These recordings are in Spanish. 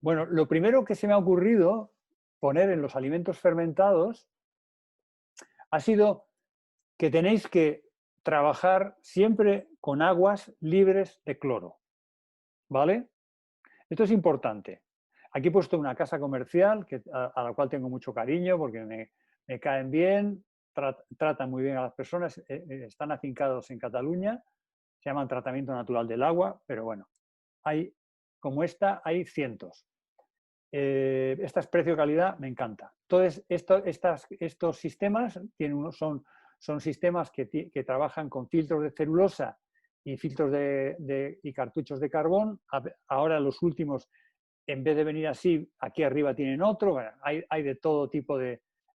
Bueno, lo primero que se me ha ocurrido poner en los alimentos fermentados ha sido que tenéis que trabajar siempre con aguas libres de cloro, ¿vale? Esto es importante. Aquí he puesto una casa comercial a la cual tengo mucho cariño porque me caen bien, tratan muy bien a las personas, están afincados en Cataluña, se llaman Tratamiento Natural del Agua, pero bueno, hay, como esta, hay cientos. Esta es precio-calidad, me encanta. Entonces, estos sistemas son sistemas que trabajan con filtros de celulosa y filtros y cartuchos de carbón. Ahora los últimos, en vez de venir así, aquí arriba tienen otro. Bueno, hay de todo tipo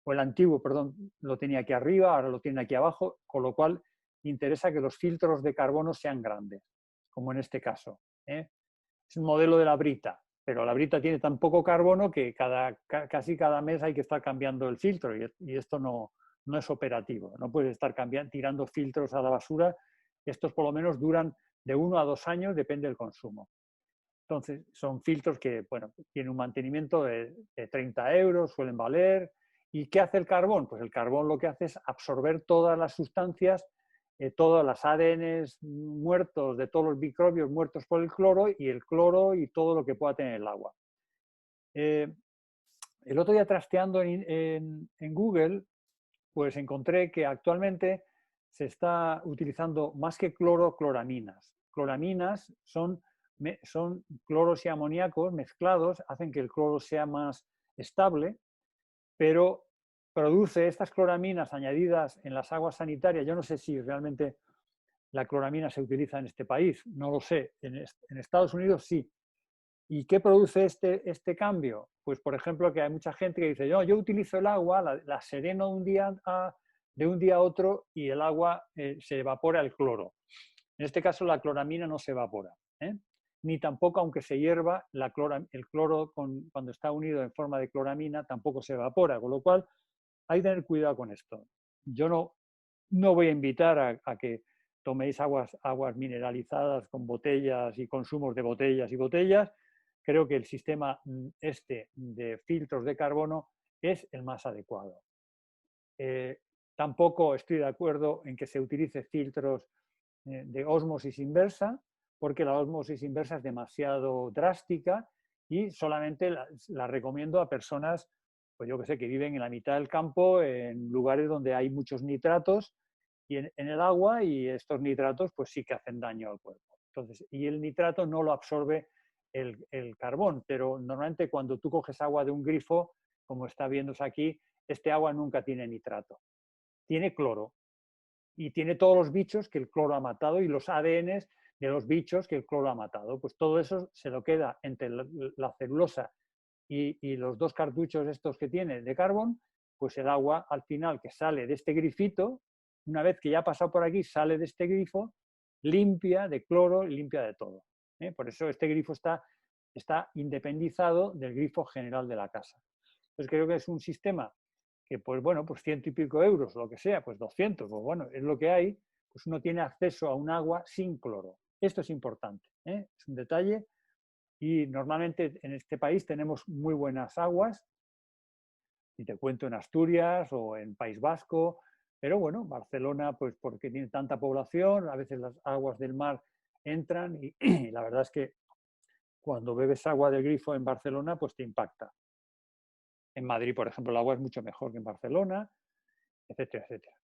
o el antiguo, perdón, lo tenía aquí arriba, ahora lo tiene aquí abajo, con lo cual interesa que los filtros de carbono sean grandes, como en este caso. Es un modelo de la Brita, pero la Brita tiene tan poco carbono que casi cada mes hay que estar cambiando el filtro y esto no es operativo. No puedes estar tirando filtros a la basura. Estos por lo menos duran de 1 a 2 años, depende del consumo. Entonces, son filtros que, bueno, tienen un mantenimiento de 30 euros, suelen valer. ¿Y qué hace el carbón? Pues el carbón lo que hace es absorber todas las sustancias, todas las ADNs muertos de todos los microbios muertos por el cloro y todo lo que pueda tener el agua. El otro día trasteando en Google, pues encontré que actualmente se está utilizando más que cloro, cloraminas. Cloraminas son cloros y amoníacos mezclados, hacen que el cloro sea más estable, pero produce estas cloraminas añadidas en las aguas sanitarias. Yo no sé si realmente la cloramina se utiliza en este país, no lo sé. En Estados Unidos sí. ¿Y qué produce este cambio? Pues, por ejemplo, que hay mucha gente que dice, yo utilizo el agua, la sereno de un día a otro y el agua se evapora el cloro. En este caso, la cloramina no se evapora, ni tampoco, aunque se hierva, el cloro cuando está unido en forma de cloramina tampoco se evapora, con lo cual hay que tener cuidado con esto. Yo no voy a invitar a que toméis aguas mineralizadas con botellas y consumos de botellas y botellas. Creo que el sistema de filtros de carbono es el más adecuado. Tampoco estoy de acuerdo en que se utilice filtros de ósmosis inversa, porque la ósmosis inversa es demasiado drástica y solamente la recomiendo a personas, pues yo que sé, que viven en la mitad del campo, en lugares donde hay muchos nitratos en el agua, y estos nitratos pues sí que hacen daño al cuerpo. Entonces, y el nitrato no lo absorbe el carbón, pero normalmente cuando tú coges agua de un grifo, como está viéndose aquí, este agua nunca tiene nitrato, tiene cloro y tiene todos los bichos que el cloro ha matado y los ADNs de los bichos que el cloro ha matado. Pues todo eso se lo queda entre la celulosa y los dos cartuchos estos que tiene de carbón, pues el agua al final que sale de este grifito, una vez que ya ha pasado por aquí, sale de este grifo, limpia de cloro y limpia de todo. Por eso este grifo está independizado del grifo general de la casa. Entonces creo que es un sistema que, pues bueno, pues 100 y pico euros, lo que sea, pues 200, pues bueno, es lo que hay, pues uno tiene acceso a un agua sin cloro. Esto es importante, es un detalle, y normalmente en este país tenemos muy buenas aguas, y te cuento en Asturias o en País Vasco, pero bueno, Barcelona, pues porque tiene tanta población, a veces las aguas del mar entran y la verdad es que cuando bebes agua del grifo en Barcelona, pues te impacta. En Madrid, por ejemplo, el agua es mucho mejor que en Barcelona, etcétera, etcétera.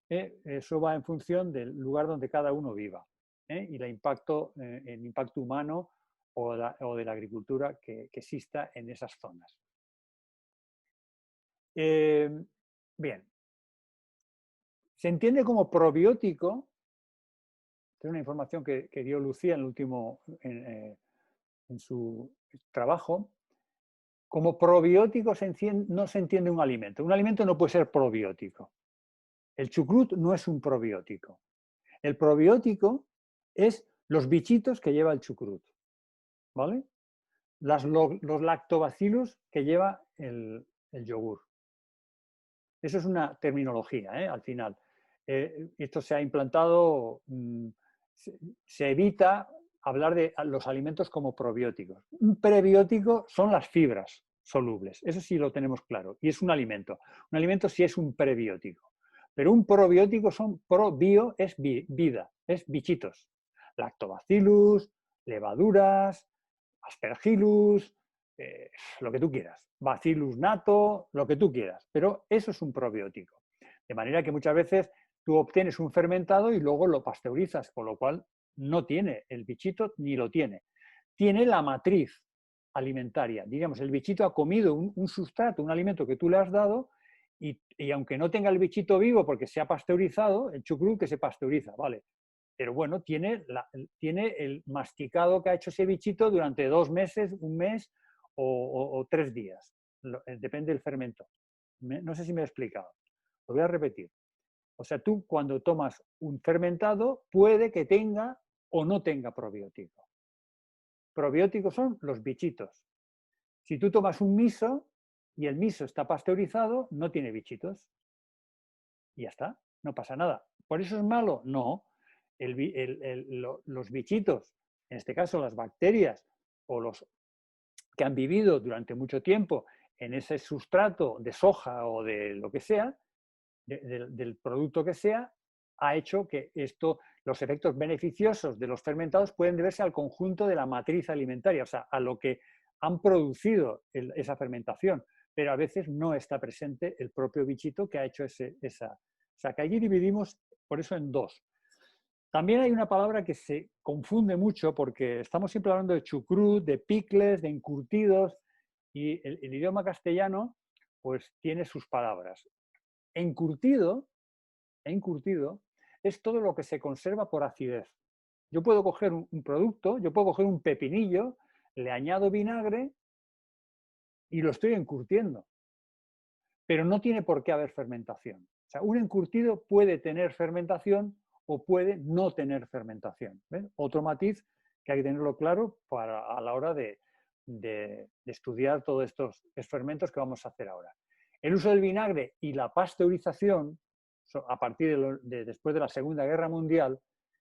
Eso va en función del lugar donde cada uno viva, y el impacto humano o de la agricultura que exista en esas zonas. Bien, se entiende como probiótico, es una información que dio Lucía en el último, en su trabajo. Como probiótico no se entiende un alimento. Un alimento no puede ser probiótico. El chucrut no es un probiótico. El probiótico es los bichitos que lleva el chucrut, ¿vale? Los lactobacillus que lleva el yogur. Eso es una terminología, al final. Esto se ha implantado, se evita hablar de los alimentos como probióticos. Un prebiótico son las fibras solubles, eso sí lo tenemos claro, y es un alimento. Un alimento sí es un prebiótico, pero un probiótico son probio, es vida, es bichitos. Lactobacillus, levaduras, aspergillus, lo que tú quieras, bacillus nato, lo que tú quieras, pero eso es un probiótico. De manera que muchas veces tú obtienes un fermentado y luego lo pasteurizas, con lo cual no tiene el bichito ni lo tiene. Tiene la matriz alimentaria. Digamos, el bichito ha comido un sustrato, un alimento que tú le has dado y aunque no tenga el bichito vivo porque se ha pasteurizado, el chucrut que se pasteuriza, ¿vale? Pero bueno, tiene el masticado que ha hecho ese bichito durante 2 meses, un mes o 3 días. Depende del fermento. No sé si me he explicado. Lo voy a repetir. O sea, tú cuando tomas un fermentado puede que tenga o no tenga probiótico. Probióticos son los bichitos. Si tú tomas un miso y el miso está pasteurizado, no tiene bichitos. Y ya está, no pasa nada. ¿Por eso es malo? No. Los bichitos, en este caso las bacterias o los que han vivido durante mucho tiempo en ese sustrato de soja o de lo que sea, del producto que sea, ha hecho que los efectos beneficiosos de los fermentados pueden deberse al conjunto de la matriz alimentaria, o sea, a lo que han producido esa fermentación, pero a veces no está presente el propio bichito que ha hecho esa. O sea, que allí dividimos por eso en dos. También hay una palabra que se confunde mucho porque estamos siempre hablando de chucrut, de picles, de encurtidos, y el idioma castellano pues tiene sus palabras. Encurtido es todo lo que se conserva por acidez. Yo puedo coger un producto, yo puedo coger un pepinillo, le añado vinagre y lo estoy encurtiendo. Pero no tiene por qué haber fermentación. O sea, un encurtido puede tener fermentación o puede no tener fermentación. ¿Ves? Otro matiz que hay que tenerlo claro a la hora de estudiar todos estos fermentos que vamos a hacer ahora. El uso del vinagre y la pasteurización, a partir después de la Segunda Guerra Mundial,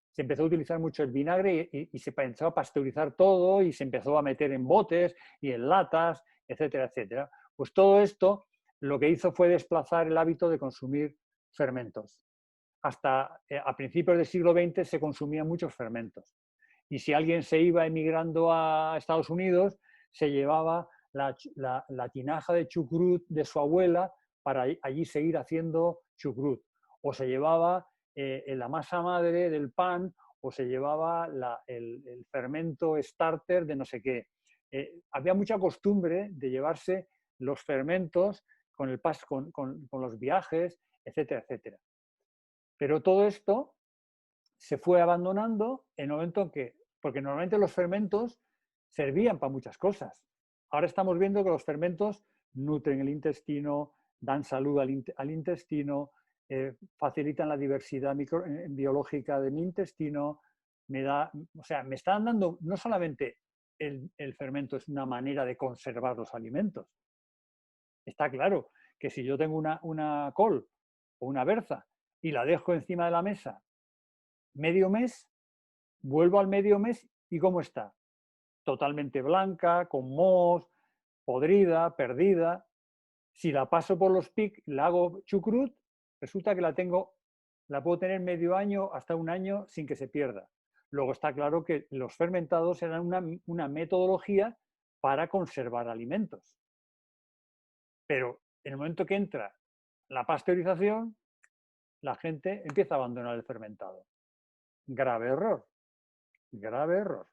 se empezó a utilizar mucho el vinagre y se empezó a pasteurizar todo y se empezó a meter en botes y en latas, etcétera, etcétera. Pues todo esto lo que hizo fue desplazar el hábito de consumir fermentos. Hasta a principios del siglo XX se consumían muchos fermentos. Y si alguien se iba emigrando a Estados Unidos, se llevaba la tinaja de chucrut de su abuela para allí seguir haciendo chucrut. O se llevaba la masa madre del pan, o se llevaba el fermento starter de no sé qué. Había mucha costumbre de llevarse los fermentos con los viajes, etcétera, etcétera. Pero todo esto se fue abandonando en el momento porque normalmente los fermentos servían para muchas cosas. Ahora estamos viendo que los fermentos nutren el intestino, dan salud al intestino, facilitan la diversidad biológica de mi intestino, o sea, me están dando, no solamente el fermento es una manera de conservar los alimentos. Está claro que si yo tengo una col o una berza y la dejo encima de la mesa medio mes, vuelvo al medio mes y ¿cómo está? Totalmente blanca, con mohos, podrida, perdida. Si la paso por los PIC, la hago chucrut, resulta que la puedo tener medio año hasta un año sin que se pierda. Luego está claro que los fermentados eran una metodología para conservar alimentos. Pero en el momento que entra la pasteurización, la gente empieza a abandonar el fermentado. Grave error, grave error.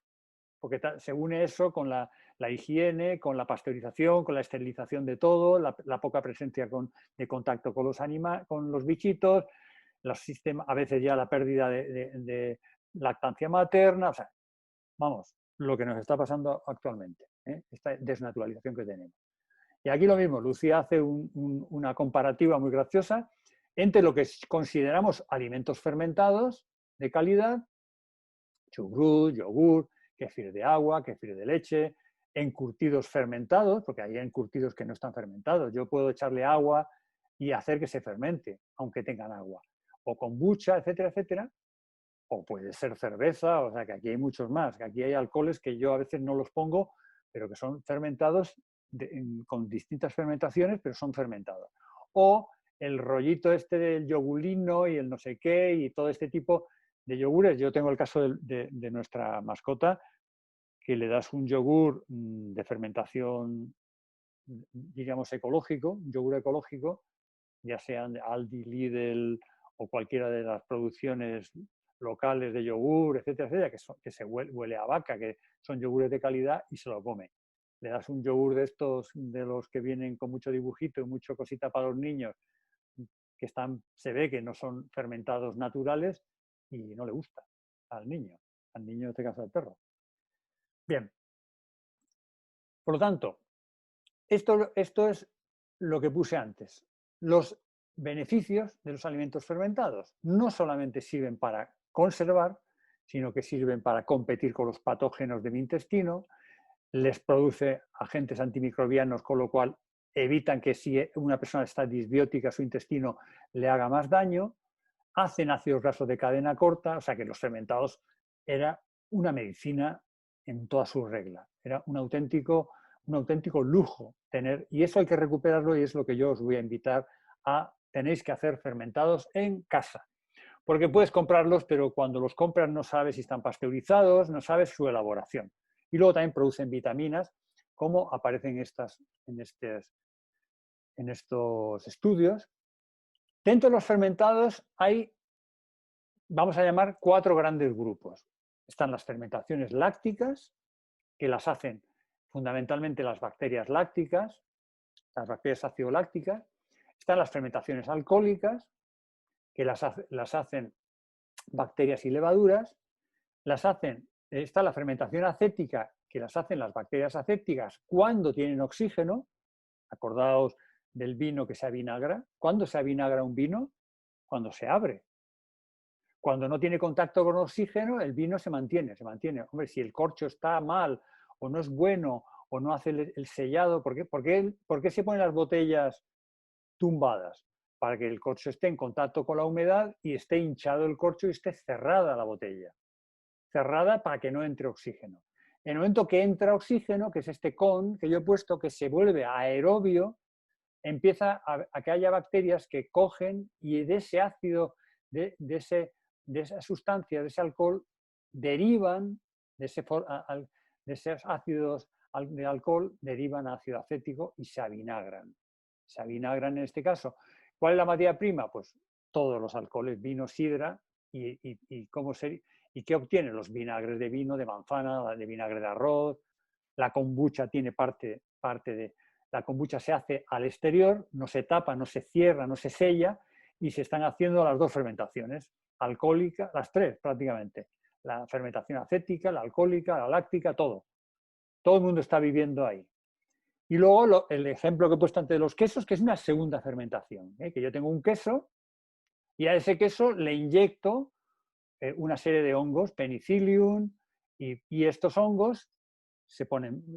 Porque se une eso con la higiene, con la pasteurización, con la esterilización de todo, la poca presencia de contacto con los bichitos, a veces ya la pérdida de lactancia materna, o sea, vamos, lo que nos está pasando actualmente, esta desnaturalización que tenemos. Y aquí lo mismo, Lucía hace una comparativa muy graciosa entre lo que consideramos alimentos fermentados de calidad, chucrut, yogur, kéfir de agua, kéfir de leche, encurtidos fermentados, porque hay encurtidos que no están fermentados. Yo puedo echarle agua y hacer que se fermente, aunque tengan agua. O kombucha, etcétera, etcétera. o puede ser cerveza, o sea que aquí hay muchos más, que aquí hay alcoholes que yo a veces no los pongo, pero que son fermentados con distintas fermentaciones, pero son fermentados. O el rollito este del yogulino y el no sé qué y todo este tipo de yogures. Yo tengo el caso de nuestra mascota, que le das un yogur de fermentación, digamos, ecológico, un yogur ecológico, ya sean de Aldi, Lidl o cualquiera de las producciones locales de yogur, etcétera, etcétera, que se huele a vaca, que son yogures de calidad y se lo come. Le das un yogur de estos, de los que vienen con mucho dibujito y mucho cosita para los niños, que se ve que no son fermentados naturales y no le gusta al niño en este caso al perro. Bien. Por lo tanto, esto es lo que puse antes. Los beneficios de los alimentos fermentados no solamente sirven para conservar, sino que sirven para competir con los patógenos de mi intestino, les produce agentes antimicrobianos, con lo cual evitan que si una persona está disbiótica, su intestino le haga más daño, hacen ácidos grasos de cadena corta, o sea que los fermentados era una medicina en toda su regla, era un auténtico lujo tener, y eso hay que recuperarlo y es lo que yo os voy a invitar a, tenéis que hacer fermentados en casa, porque puedes comprarlos, pero cuando los compras no sabes si están pasteurizados, no sabes su elaboración. Y luego también producen vitaminas, como aparecen en estos estudios. Dentro de los fermentados hay, vamos a llamar, 4 grandes grupos. Están las fermentaciones lácticas, que las hacen fundamentalmente las bacterias lácticas, las bacterias ácido-lácticas. Están las fermentaciones alcohólicas, que las hacen bacterias y levaduras. Está la fermentación acética, que las hacen las bacterias acéticas cuando tienen oxígeno. Acordaos del vino que se avinagra. ¿Cuándo se avinagra un vino? Cuando se abre. Cuando no tiene contacto con oxígeno, el vino se mantiene. Hombre, si el corcho está mal o no es bueno o no hace el sellado, ¿por qué se ponen las botellas tumbadas? Para que el corcho esté en contacto con la humedad y esté hinchado el corcho y esté cerrada la botella. Cerrada para que no entre oxígeno. En el momento que entra oxígeno, que es este con que yo he puesto, que se vuelve aerobio, empieza a que haya bacterias que cogen y de ese ácido, de esa sustancia, de ese alcohol, derivan, de esos ácidos de alcohol, derivan ácido acético y se avinagran. Se avinagran en este caso. ¿Cuál es la materia prima? Pues todos los alcoholes, vino, sidra, ¿y qué obtienen? Los vinagres de vino, de manzana, de vinagre de arroz. La kombucha tiene parte de... La kombucha se hace al exterior, no se tapa, no se cierra, no se sella, y se están haciendo las 2 fermentaciones, alcohólica, las 3 prácticamente. La fermentación acética, la alcohólica, la láctica, todo. Todo el mundo está viviendo ahí. Y luego el ejemplo que he puesto antes de los quesos, que es una segunda fermentación, que yo tengo un queso y a ese queso le inyecto una serie de hongos, penicillium, y estos hongos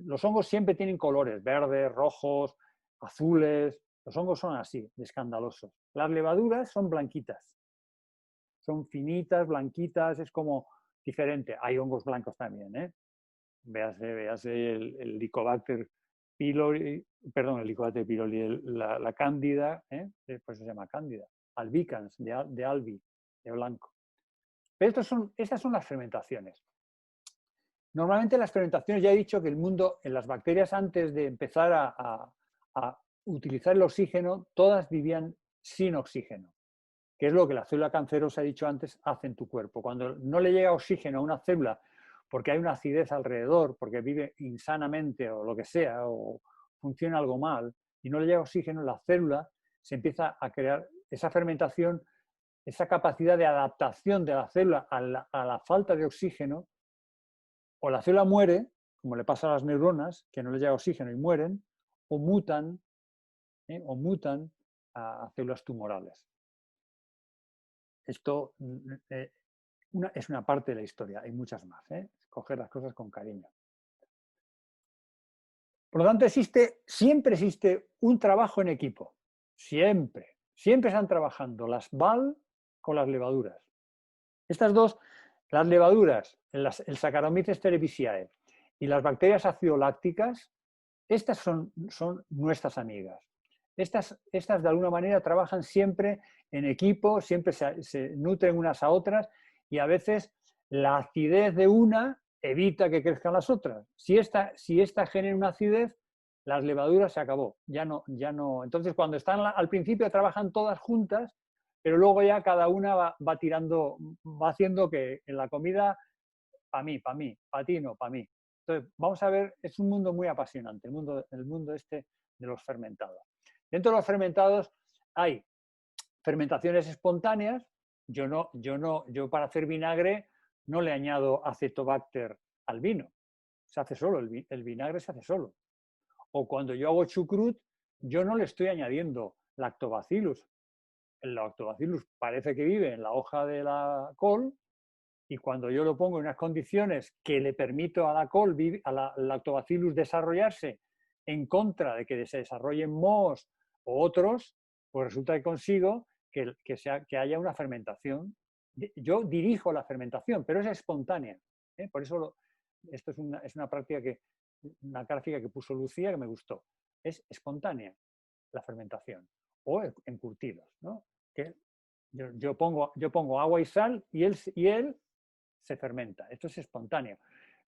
los hongos siempre tienen colores, verdes, rojos, azules, los hongos son así, de escandalosos. Las levaduras son blanquitas, son finitas, blanquitas, es como diferente. Hay hongos blancos también, Véase el Helicobacter pylori, perdón, el Helicobacter pylori, la cándida, pues se llama cándida, albicans, de albi, de blanco. Pero estas son las fermentaciones. Normalmente las fermentaciones, ya he dicho que el mundo, en las bacterias antes de empezar a utilizar el oxígeno, todas vivían sin oxígeno, que es lo que la célula cancerosa, he dicho antes, hace en tu cuerpo. Cuando no le llega oxígeno a una célula porque hay una acidez alrededor, porque vive insanamente o lo que sea, o funciona algo mal, y no le llega oxígeno, la célula se empieza a crear esa fermentación, esa capacidad de adaptación de la célula a la falta de oxígeno. O la célula muere, como le pasa a las neuronas, que no les llega oxígeno y mueren, o mutan a células tumorales. Esto es una parte de la historia, hay muchas más. Coger las cosas con cariño. Por lo tanto, siempre existe un trabajo en equipo. Siempre. Siempre están trabajando las BAL con las levaduras. Estas dos Las levaduras, el Saccharomyces cerevisiae y las bacterias acidolácticas, estas son nuestras amigas. Estas de alguna manera trabajan siempre en equipo, siempre se nutren unas a otras y a veces la acidez de una evita que crezcan las otras. Si esta genera una acidez, las levaduras se acabó, ya no. Entonces, cuando están al principio trabajan todas juntas, pero luego ya cada una va tirando, va haciendo que en la comida, para mí, para ti no, para mí. Entonces, vamos a ver, es un mundo muy apasionante, el mundo este de los fermentados. Dentro de los fermentados hay fermentaciones espontáneas. Yo para hacer vinagre no le añado acetobacter al vino, se hace solo, el vinagre se hace solo. O cuando yo hago chucrut, yo no le estoy añadiendo lactobacillus. El lactobacillus parece que vive en la hoja de la col y cuando yo lo pongo en unas condiciones que le permito a la col, a la lactobacillus desarrollarse en contra de que se desarrollen mohos o otros, pues resulta que consigo que haya una fermentación. Yo dirijo la fermentación, pero es espontánea. Por eso esto es una práctica una gráfica que puso Lucía que me gustó. Es espontánea la fermentación o encurtidos, ¿no? Que yo pongo agua y sal y él se fermenta. Esto es espontáneo.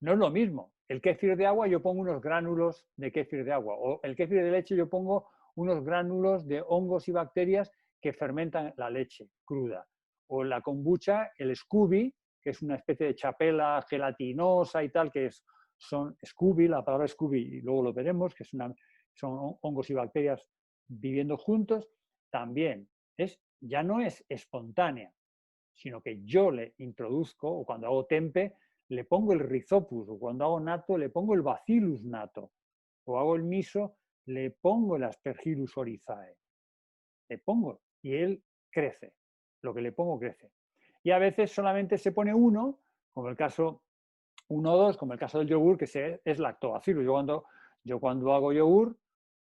No es lo mismo. El kéfir de agua yo pongo unos gránulos de kéfir de agua o el kéfir de leche yo pongo unos gránulos de hongos y bacterias que fermentan la leche cruda. O la kombucha, el Scooby, que es una especie de chapela gelatinosa y tal, que son Scooby, la palabra Scooby, y luego lo veremos, que son hongos y bacterias viviendo juntos, también ya no es espontánea, sino que yo le introduzco, o cuando hago tempe, le pongo el Rhizopus, o cuando hago nato, le pongo el Bacillus nato, o hago el miso, le pongo el Aspergillus oryzae. Le pongo y él crece. Lo que le pongo crece. Y a veces solamente se pone uno, como el caso 1 o 2, como el caso del yogur, que es lactobacillus. Yo cuando hago yogur,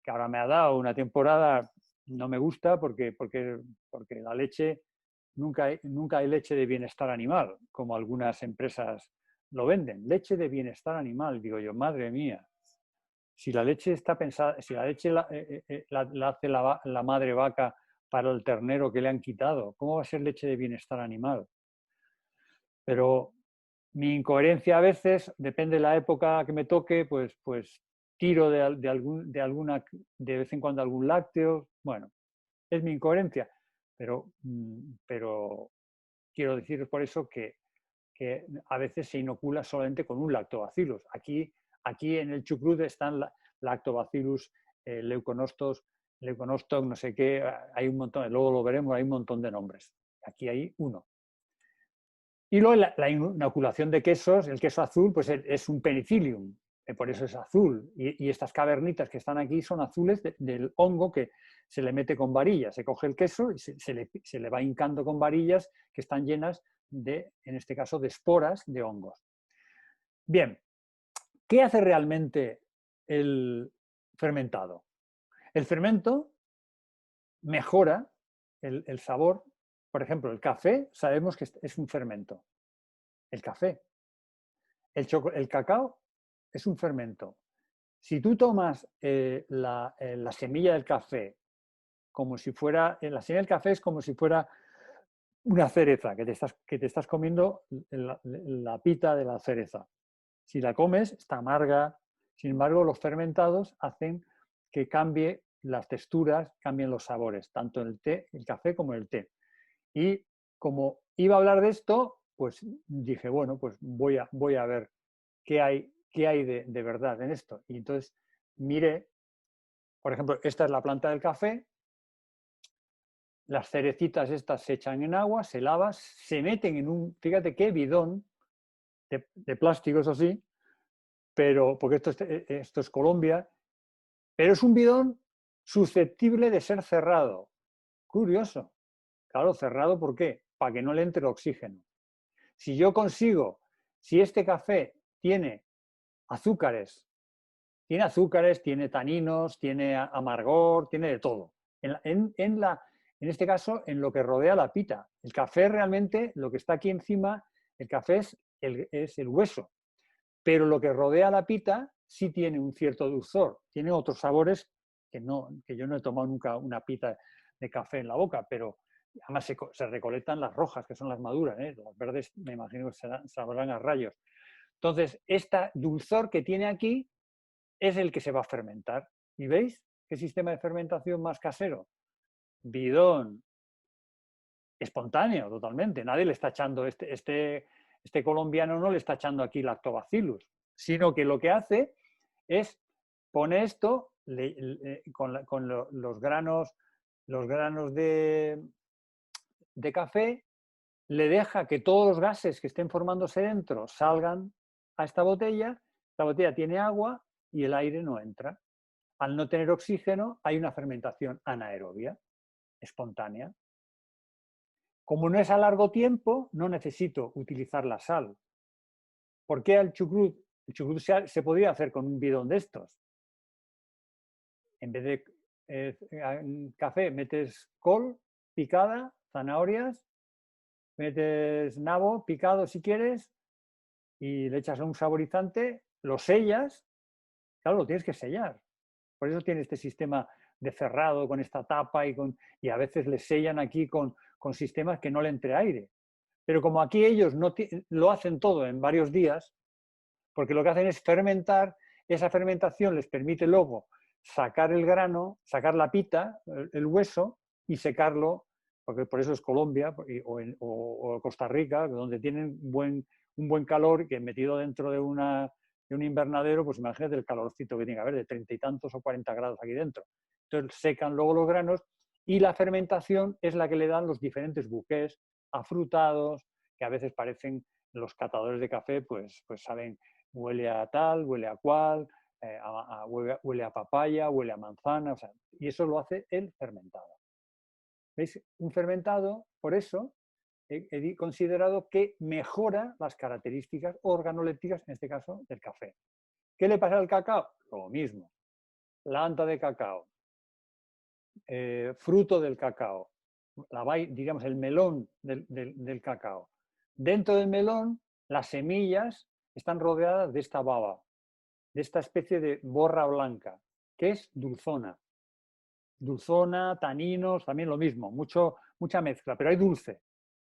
que ahora me ha dado una temporada, no me gusta porque la leche, nunca hay leche de bienestar animal, como algunas empresas lo venden. Leche de bienestar animal, digo yo, madre mía. Si la leche está pensada, si la leche la hace la madre vaca para el ternero que le han quitado, ¿cómo va a ser leche de bienestar animal? Pero mi incoherencia a veces, depende de la época que me toque, pues tiro de vez en cuando algún lácteo. Bueno, es mi incoherencia, pero quiero deciros por eso que a veces se inocula solamente con un lactobacillus. Aquí en el chucrut están lactobacillus, leuconostos, no sé qué, hay un montón, luego lo veremos, hay un montón de nombres. Aquí hay uno. Y luego la inoculación de quesos, el queso azul, pues es un penicillium, por eso es azul. Y estas cavernitas que están aquí son azules del hongo que se le mete con varillas. Se coge el queso y se le va hincando con varillas que están llenas en este caso, de esporas de hongos. Bien, ¿qué hace realmente el fermentado? El fermento mejora el sabor. Por ejemplo, el café sabemos que es un fermento. El café. El cacao es un fermento. Si tú tomas la semilla del café como si fuera, la semilla del café es como si fuera una cereza, que te estás comiendo la pita de la cereza. Si la comes, está amarga. Sin embargo, los fermentados hacen que cambie las texturas, cambien los sabores, tanto en el café como en el té. Y como iba a hablar de esto, pues dije, bueno, pues voy a ver qué hay de verdad en esto. Y entonces miré, por ejemplo, esta es la planta del café. Las cerecitas estas se echan en agua, se lavan, se meten en fíjate qué bidón de plástico, eso sí, pero, porque esto es Colombia, pero es un bidón susceptible de ser cerrado. Curioso. Claro, cerrado, ¿por qué? Para que no le entre oxígeno. Si este café tiene azúcares, tiene taninos, tiene amargor, tiene de todo. En este caso, en lo que rodea la pita. El café realmente, lo que está aquí encima El café es el hueso, pero lo que rodea la pita sí tiene un cierto dulzor, tiene otros sabores que yo no he tomado nunca una pita de café en la boca, pero además se recolectan las rojas, que son las maduras, ¿eh? Las verdes me imagino que sabrán a rayos. Entonces, este dulzor que tiene aquí es el que se va a fermentar. ¿Y veis qué sistema de fermentación más casero? Bidón, espontáneo totalmente. Nadie le está echando, este colombiano no le está echando aquí lactobacillus, sino que lo que hace es pone esto con los granos de café, le deja que todos los gases que estén formándose dentro salgan a esta botella tiene agua y el aire no entra. Al no tener oxígeno hay una fermentación anaerobia, espontánea. Como no es a largo tiempo, no necesito utilizar la sal. ¿Por qué el chucrut? El chucrut se podría hacer con un bidón de estos. En vez de café, metes col picada, zanahorias, metes nabo picado si quieres y le echas un saborizante, lo sellas, claro, lo tienes que sellar. Por eso tiene este sistema de cerrado con esta tapa y a veces le sellan aquí con sistemas que no le entre aire. Pero como aquí ellos no lo hacen todo en varios días, porque lo que hacen es fermentar, esa fermentación les permite luego sacar el grano, sacar la pita, el hueso y secarlo, porque por eso es Colombia o Costa Rica, donde tienen un buen calor que metido dentro de un invernadero, pues imagínate el calorcito que tiene que haber, de 30 y tantos o 40 grados aquí dentro. Entonces secan luego los granos y la fermentación es la que le dan los diferentes buqués afrutados, que a veces parecen los catadores de café, pues saben, huele a tal, huele a cual, huele a papaya, huele a manzana, o sea, y eso lo hace el fermentado. ¿Veis? Un fermentado, por eso, he considerado que mejora las características organolépticas, en este caso, del café. ¿Qué le pasa al cacao? Lo mismo. Planta de cacao, fruto del cacao, digamos el melón del cacao. Dentro del melón, las semillas están rodeadas de esta baba, de esta especie de borra blanca, que es dulzona. Dulzona, taninos, también lo mismo, mucha mezcla, pero hay dulce.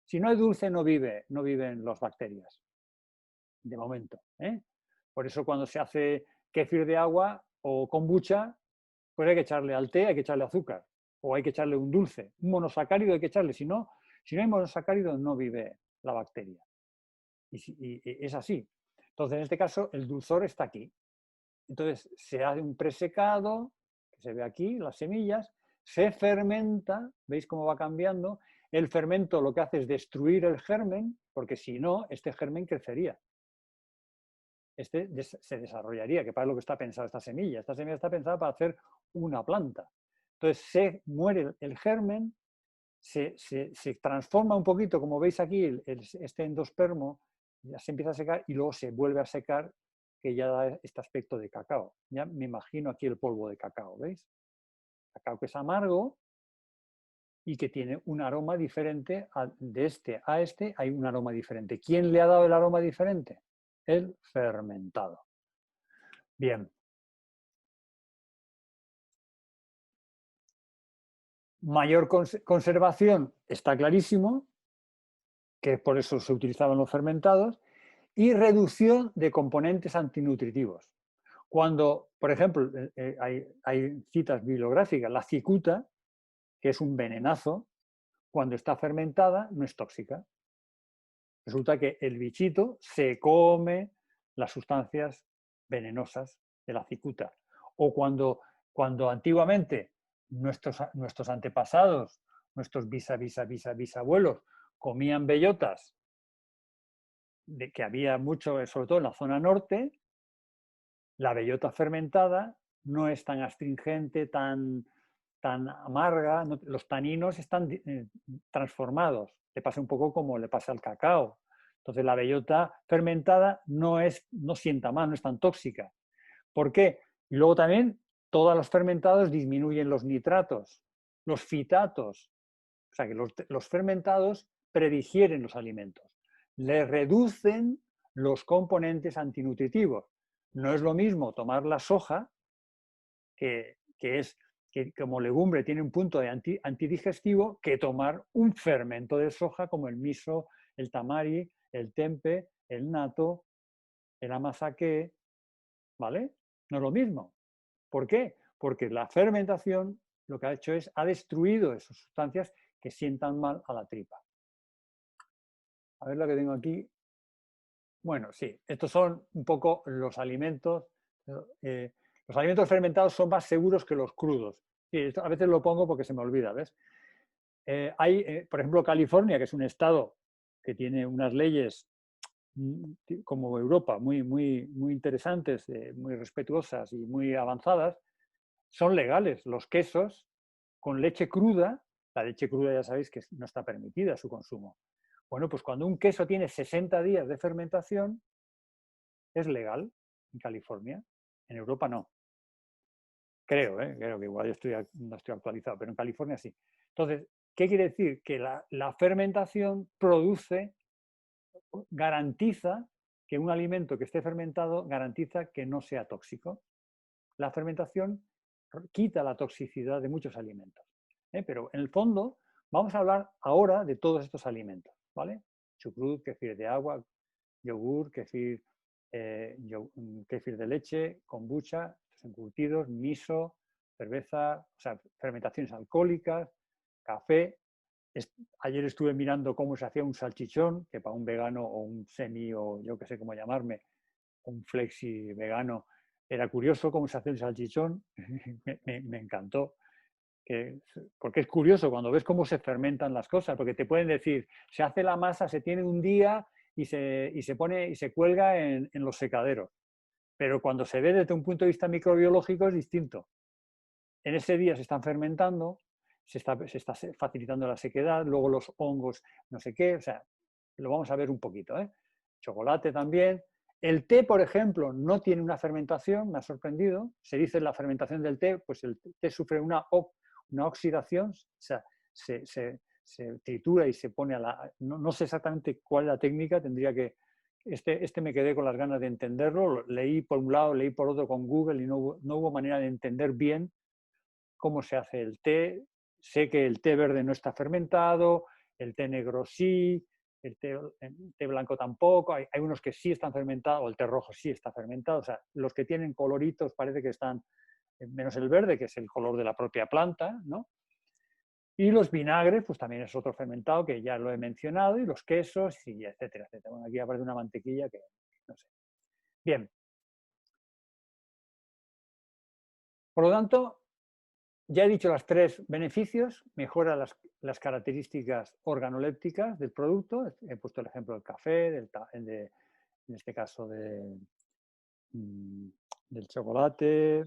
Si no hay dulce, no viven las bacterias, de momento. Por eso cuando se hace kéfir de agua o kombucha, pues hay que echarle al té, hay que echarle azúcar, o hay que echarle un dulce, un monosacárido hay que echarle, si no hay monosacárido no vive la bacteria. Y es así. Entonces, en este caso, el dulzor está aquí. Entonces, se hace un presecado, que se ve aquí, las semillas, se fermenta, ¿veis cómo va cambiando? El fermento lo que hace es destruir el germen, porque si no, este germen crecería. Se desarrollaría, que para lo que está pensada esta semilla. Esta semilla está pensada para hacer una planta. Entonces, se muere el germen, se transforma un poquito, como veis aquí, este endospermo, ya se empieza a secar y luego se vuelve a secar, que ya da este aspecto de cacao. Ya me imagino aquí el polvo de cacao, ¿veis? Cacao que es amargo y que tiene un aroma diferente, de este a este hay un aroma diferente. ¿Quién le ha dado el aroma diferente? El fermentado. Bien. Mayor conservación, está clarísimo, que por eso se utilizaban los fermentados, y reducción de componentes antinutritivos. Cuando, por ejemplo, hay citas bibliográficas, la cicuta, que es un venenazo, cuando está fermentada no es tóxica. Resulta que el bichito se come las sustancias venenosas de la cicuta. O cuando antiguamente nuestros antepasados, nuestros bisabuelos, comían bellotas, de que había mucho, sobre todo en la zona norte, la bellota fermentada no es tan astringente, tan amarga, los taninos están transformados. Le pasa un poco como le pasa al cacao. Entonces la bellota fermentada no sienta mal, no es tan tóxica. ¿Por qué? Y luego también todos los fermentados disminuyen los nitratos, los fitatos. O sea que los fermentados predigieren los alimentos. le reducen los componentes antinutritivos. No es lo mismo tomar la soja, que como legumbre tiene un punto de antidigestivo, que tomar un fermento de soja como el miso, el tamari, el tempe, el natto, el amazake, ¿vale? No es lo mismo. ¿Por qué? Porque la fermentación lo que ha hecho es, ha destruido esas sustancias que sientan mal a la tripa. A ver lo que tengo aquí. Bueno, sí, estos son un poco los alimentos. Los alimentos fermentados son más seguros que los crudos. Sí, a veces lo pongo porque se me olvida, ¿ves? Por ejemplo, California, que es un estado que tiene unas leyes como Europa muy, muy, muy interesantes, muy respetuosas y muy avanzadas, son legales los quesos con leche cruda. La leche cruda ya sabéis que no está permitida su consumo. Bueno, pues cuando un queso tiene 60 días de fermentación, es legal en California. En Europa no. Creo que igual no estoy actualizado, pero en California sí. Entonces, ¿qué quiere decir? Que la fermentación garantiza que un alimento que esté fermentado garantiza que no sea tóxico. La fermentación quita la toxicidad de muchos alimentos. Pero en el fondo vamos a hablar ahora de todos estos alimentos, ¿vale? Chucrut, kéfir de agua, yogur, kéfir de leche, kombucha, encurtidos, miso, cerveza, o sea, fermentaciones alcohólicas, café. Ayer estuve mirando cómo se hacía un salchichón, que para un vegano o un semi o yo que sé cómo llamarme, un flexi vegano, era curioso cómo se hace el salchichón, me encantó. Porque es curioso cuando ves cómo se fermentan las cosas, porque te pueden decir, se hace la masa, se tiene un día y se pone y se cuelga en los secaderos. Pero cuando se ve desde un punto de vista microbiológico es distinto. En ese día se están fermentando, se está facilitando la sequedad, luego los hongos, no sé qué, o sea, lo vamos a ver un poquito. Chocolate también. El té, por ejemplo, no tiene una fermentación, me ha sorprendido. Se dice la fermentación del té, pues el té sufre una oxidación, o sea, se tritura y se pone a la... No sé exactamente cuál es la técnica, tendría que... Este me quedé con las ganas de entenderlo, leí por un lado, leí por otro con Google y no hubo manera de entender bien cómo se hace el té. Sé que el té verde no está fermentado, el té negro sí, el té blanco tampoco, hay unos que sí están fermentados, o el té rojo sí está fermentado, o sea, los que tienen coloritos parece que están, menos el verde, que es el color de la propia planta, ¿no? Y los vinagres, pues también es otro fermentado que ya lo he mencionado, y los quesos, y etcétera, etcétera. Bueno, aquí aparece una mantequilla que no sé. Bien. Por lo tanto, ya he dicho los 3 beneficios: mejora las características organolépticas del producto. He puesto el ejemplo del café, en este caso del chocolate,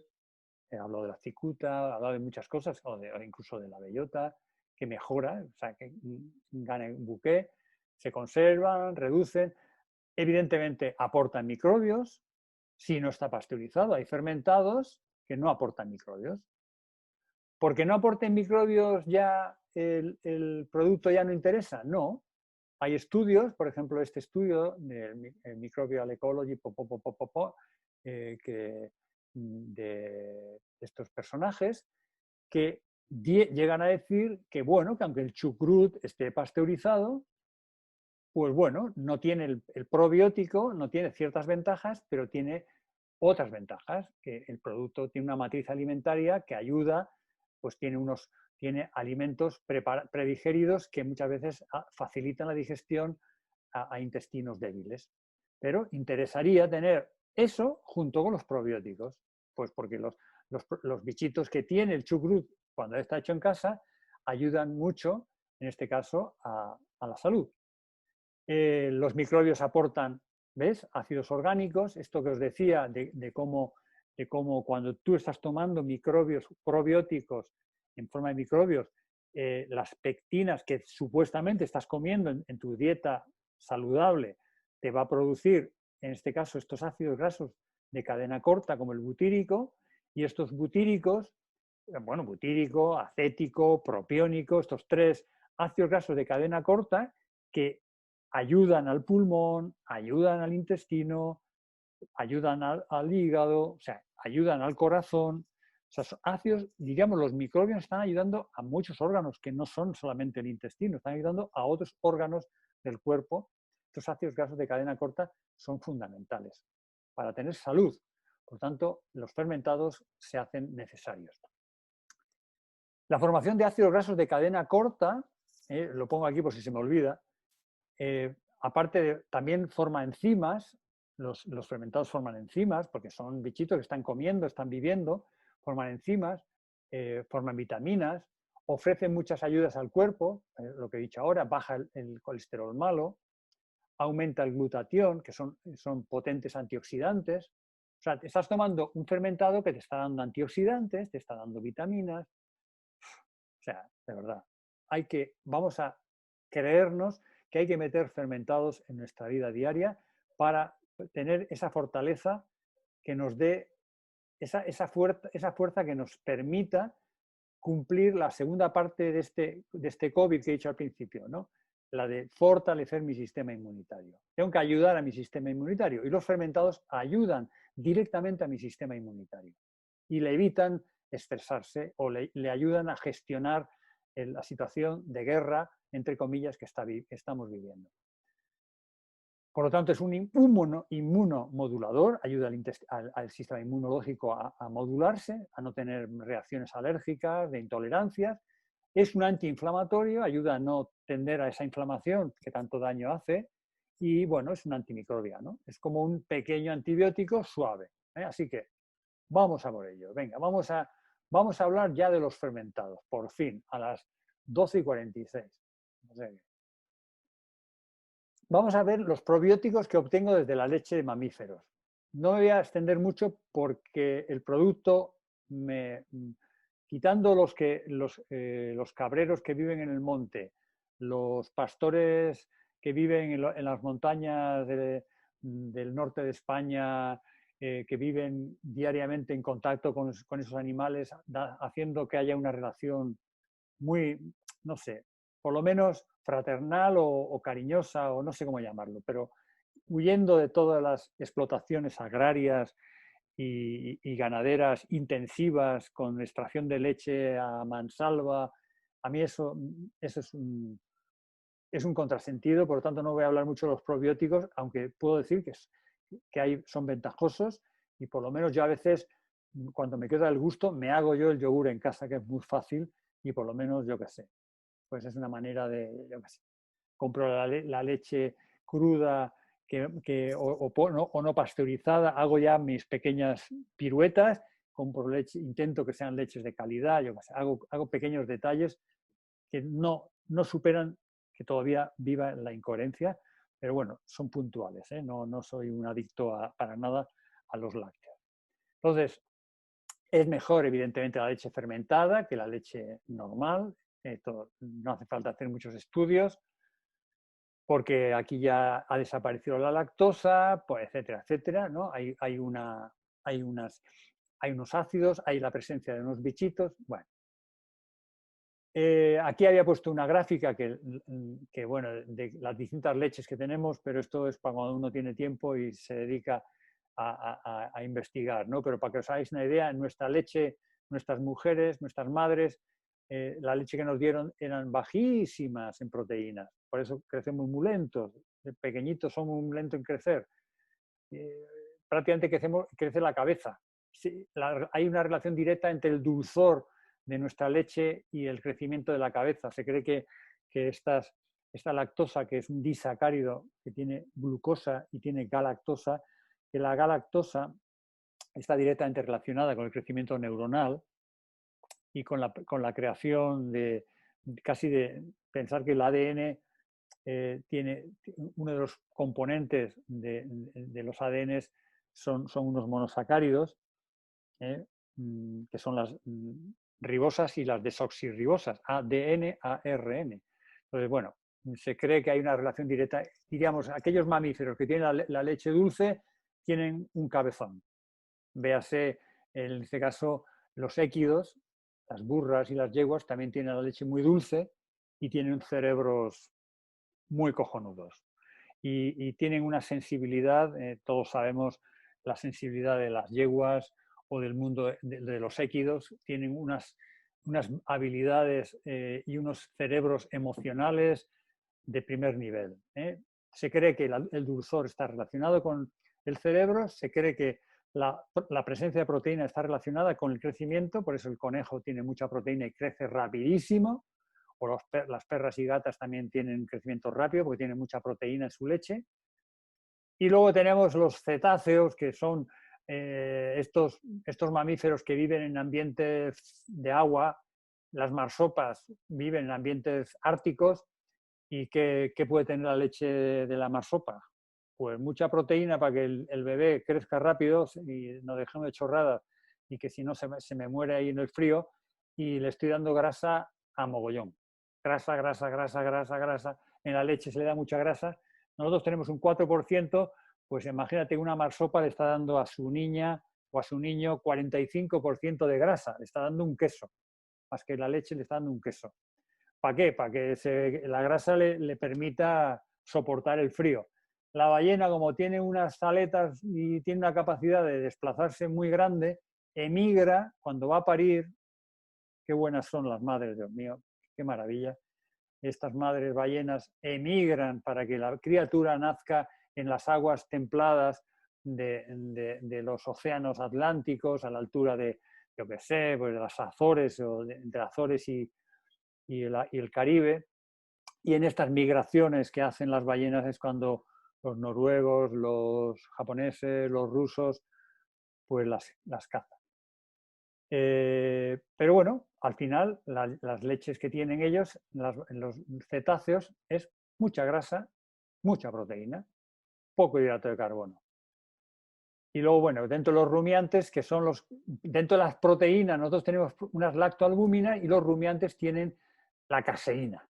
he hablado de la cicuta, he hablado de muchas cosas, o incluso de la bellota, que mejora, o sea, que gana un bouquet, se conservan, reducen, evidentemente aportan microbios, si no está pasteurizado. Hay fermentados que no aportan microbios. ¿Porque no aporten microbios ya el producto ya no interesa? No. Hay estudios, por ejemplo, este estudio de Microbial Ecology, de estos personajes, que llegan a decir que, bueno, que aunque el chucrut esté pasteurizado, pues bueno, no tiene el probiótico, no tiene ciertas ventajas, pero tiene otras ventajas, que el producto tiene una matriz alimentaria que ayuda, pues tiene alimentos predigeridos que muchas veces facilitan la digestión a intestinos débiles. Pero interesaría tener eso junto con los probióticos, pues porque los bichitos que tiene el chucrut cuando está hecho en casa ayudan mucho, en este caso, a la salud. Los microbios aportan, ¿ves?, ácidos orgánicos. Esto que os decía de cómo cuando tú estás tomando microbios probióticos en forma de microbios, las pectinas que supuestamente estás comiendo en tu dieta saludable te va a producir, en este caso, estos ácidos grasos de cadena corta como el butírico, y estos butíricos, bueno, butírico, acético, propiónico, estos 3 ácidos grasos de cadena corta que ayudan al pulmón, ayudan al intestino, ayudan al hígado, o sea, ayudan al corazón. O sea, ácidos, diríamos, los microbios están ayudando a muchos órganos que no son solamente el intestino, están ayudando a otros órganos del cuerpo. Estos ácidos grasos de cadena corta son fundamentales para tener salud. Por tanto, los fermentados se hacen necesarios. La formación de ácidos grasos de cadena corta, lo pongo aquí por si se me olvida, aparte también forma enzimas, los fermentados forman enzimas, porque son bichitos que están comiendo, están viviendo, forman enzimas, forman vitaminas, ofrecen muchas ayudas al cuerpo, lo que he dicho ahora, baja el colesterol malo, aumenta el glutatión, que son potentes antioxidantes. O sea, te estás tomando un fermentado que te está dando antioxidantes, te está dando vitaminas. O sea, de verdad, vamos a creernos que hay que meter fermentados en nuestra vida diaria para tener esa fortaleza que nos dé esa fuerza que nos permita cumplir la segunda parte de este COVID que he dicho al principio, ¿no? La de fortalecer mi sistema inmunitario. Tengo que ayudar a mi sistema inmunitario y los fermentados ayudan directamente a mi sistema inmunitario y le evitan estresarse o le ayudan a gestionar la situación de guerra, entre comillas, que estamos viviendo. Por lo tanto, es un inmunomodulador, ayuda al sistema inmunológico a modularse, a no tener reacciones alérgicas, de intolerancias. Es un antiinflamatorio, ayuda a no tender a esa inflamación que tanto daño hace. Y bueno, es un antimicrobiano, es como un pequeño antibiótico suave. Así que vamos a por ello. Venga, vamos a hablar ya de los fermentados, por fin, a las 12:46. No sé. Vamos a ver los probióticos que obtengo desde la leche de mamíferos. No me voy a extender mucho porque el producto, quitando los cabreros que viven en el monte, los pastores que viven en las montañas del norte de España, que viven diariamente en contacto con esos animales, haciendo que haya una relación muy, no sé, por lo menos fraternal o cariñosa, o no sé cómo llamarlo, pero huyendo de todas las explotaciones agrarias y ganaderas intensivas con extracción de leche a mansalva. A mí eso es un contrasentido, por lo tanto no voy a hablar mucho de los probióticos, aunque puedo decir que son ventajosos y por lo menos yo a veces, cuando me queda el gusto, me hago yo el yogur en casa, que es muy fácil y por lo menos, yo qué sé, pues es una manera de, yo qué sé, compro la leche cruda o no pasteurizada, hago ya mis pequeñas piruetas, compro leche, intento que sean leches de calidad, yo qué sé, hago pequeños detalles que no superan que todavía viva la incoherencia, pero bueno, son puntuales, ¿eh? No soy un adicto para nada a los lácteos. Entonces, es mejor, evidentemente, la leche fermentada que la leche normal. Esto no hace falta hacer muchos estudios, porque aquí ya ha desaparecido la lactosa, pues, etcétera, etcétera, ¿no? Hay unos ácidos, hay la presencia de unos bichitos. Bueno, aquí había puesto una gráfica que, bueno, de las distintas leches que tenemos, pero esto es para cuando uno tiene tiempo y se dedica a investigar, ¿no? Pero para que os hagáis una idea, nuestra leche, nuestras mujeres, nuestras madres, la leche que nos dieron eran bajísimas en proteínas, por eso crecemos muy lentos, pequeñitos somos muy lentos en crecer. Prácticamente crece la cabeza. Sí, hay una relación directa entre el dulzor de nuestra leche y el crecimiento de la cabeza. Se cree que esta lactosa, que es un disacárido que tiene glucosa y tiene galactosa, que la galactosa está directamente relacionada con el crecimiento neuronal y con la creación casi de pensar que el ADN tiene uno de los componentes de los ADNs son unos monosacáridos, que son las ribosas y las desoxirribosas, ADN, ARN. Entonces, bueno, se cree que hay una relación directa. Diríamos, aquellos mamíferos que tienen la leche dulce tienen un cabezón. Véase, en este caso, los équidos, las burras y las yeguas también tienen la leche muy dulce y tienen cerebros muy cojonudos. y tienen una sensibilidad, todos sabemos la sensibilidad de las yeguas o del mundo de los équidos, tienen unas habilidades y unos cerebros emocionales de primer nivel. Se cree que el dulzor está relacionado con el cerebro, se cree que la presencia de proteína está relacionada con el crecimiento, por eso el conejo tiene mucha proteína y crece rapidísimo, o las perras y gatas también tienen un crecimiento rápido porque tienen mucha proteína en su leche. Y luego tenemos los cetáceos, que son estos mamíferos que viven en ambientes de agua. Las marsopas viven en ambientes árticos. ¿Y qué puede tener la leche de la marsopa? Pues mucha proteína para que el bebé crezca rápido y no dejemos de chorradas y que si no se me muere ahí en el frío, y le estoy dando grasa a mogollón. Grasa, grasa, grasa, grasa, grasa. En la leche se le da mucha grasa. Nosotros tenemos un 4%, pues imagínate, una marsopa le está dando a su niña o a su niño 45% de grasa, le está dando un queso, más que la leche le está dando un queso. ¿Para qué? Para que la grasa le permita soportar el frío. La ballena, como tiene unas aletas y tiene una capacidad de desplazarse muy grande, emigra cuando va a parir. Qué buenas son las madres, Dios mío, qué maravilla. Estas madres ballenas emigran para que la criatura nazca en las aguas templadas de los océanos atlánticos, a la altura de, yo qué sé, pues de las Azores, o entre Azores y el Caribe. Y en estas migraciones que hacen las ballenas es cuando los noruegos, los japoneses, los rusos, pues las cazan. Pero bueno, al final las leches que tienen ellos, los cetáceos, es mucha grasa, mucha proteína, poco hidrato de carbono. Y luego, bueno, dentro de los rumiantes, que son dentro de las proteínas, nosotros tenemos unas lactoalbúminas y los rumiantes tienen la caseína.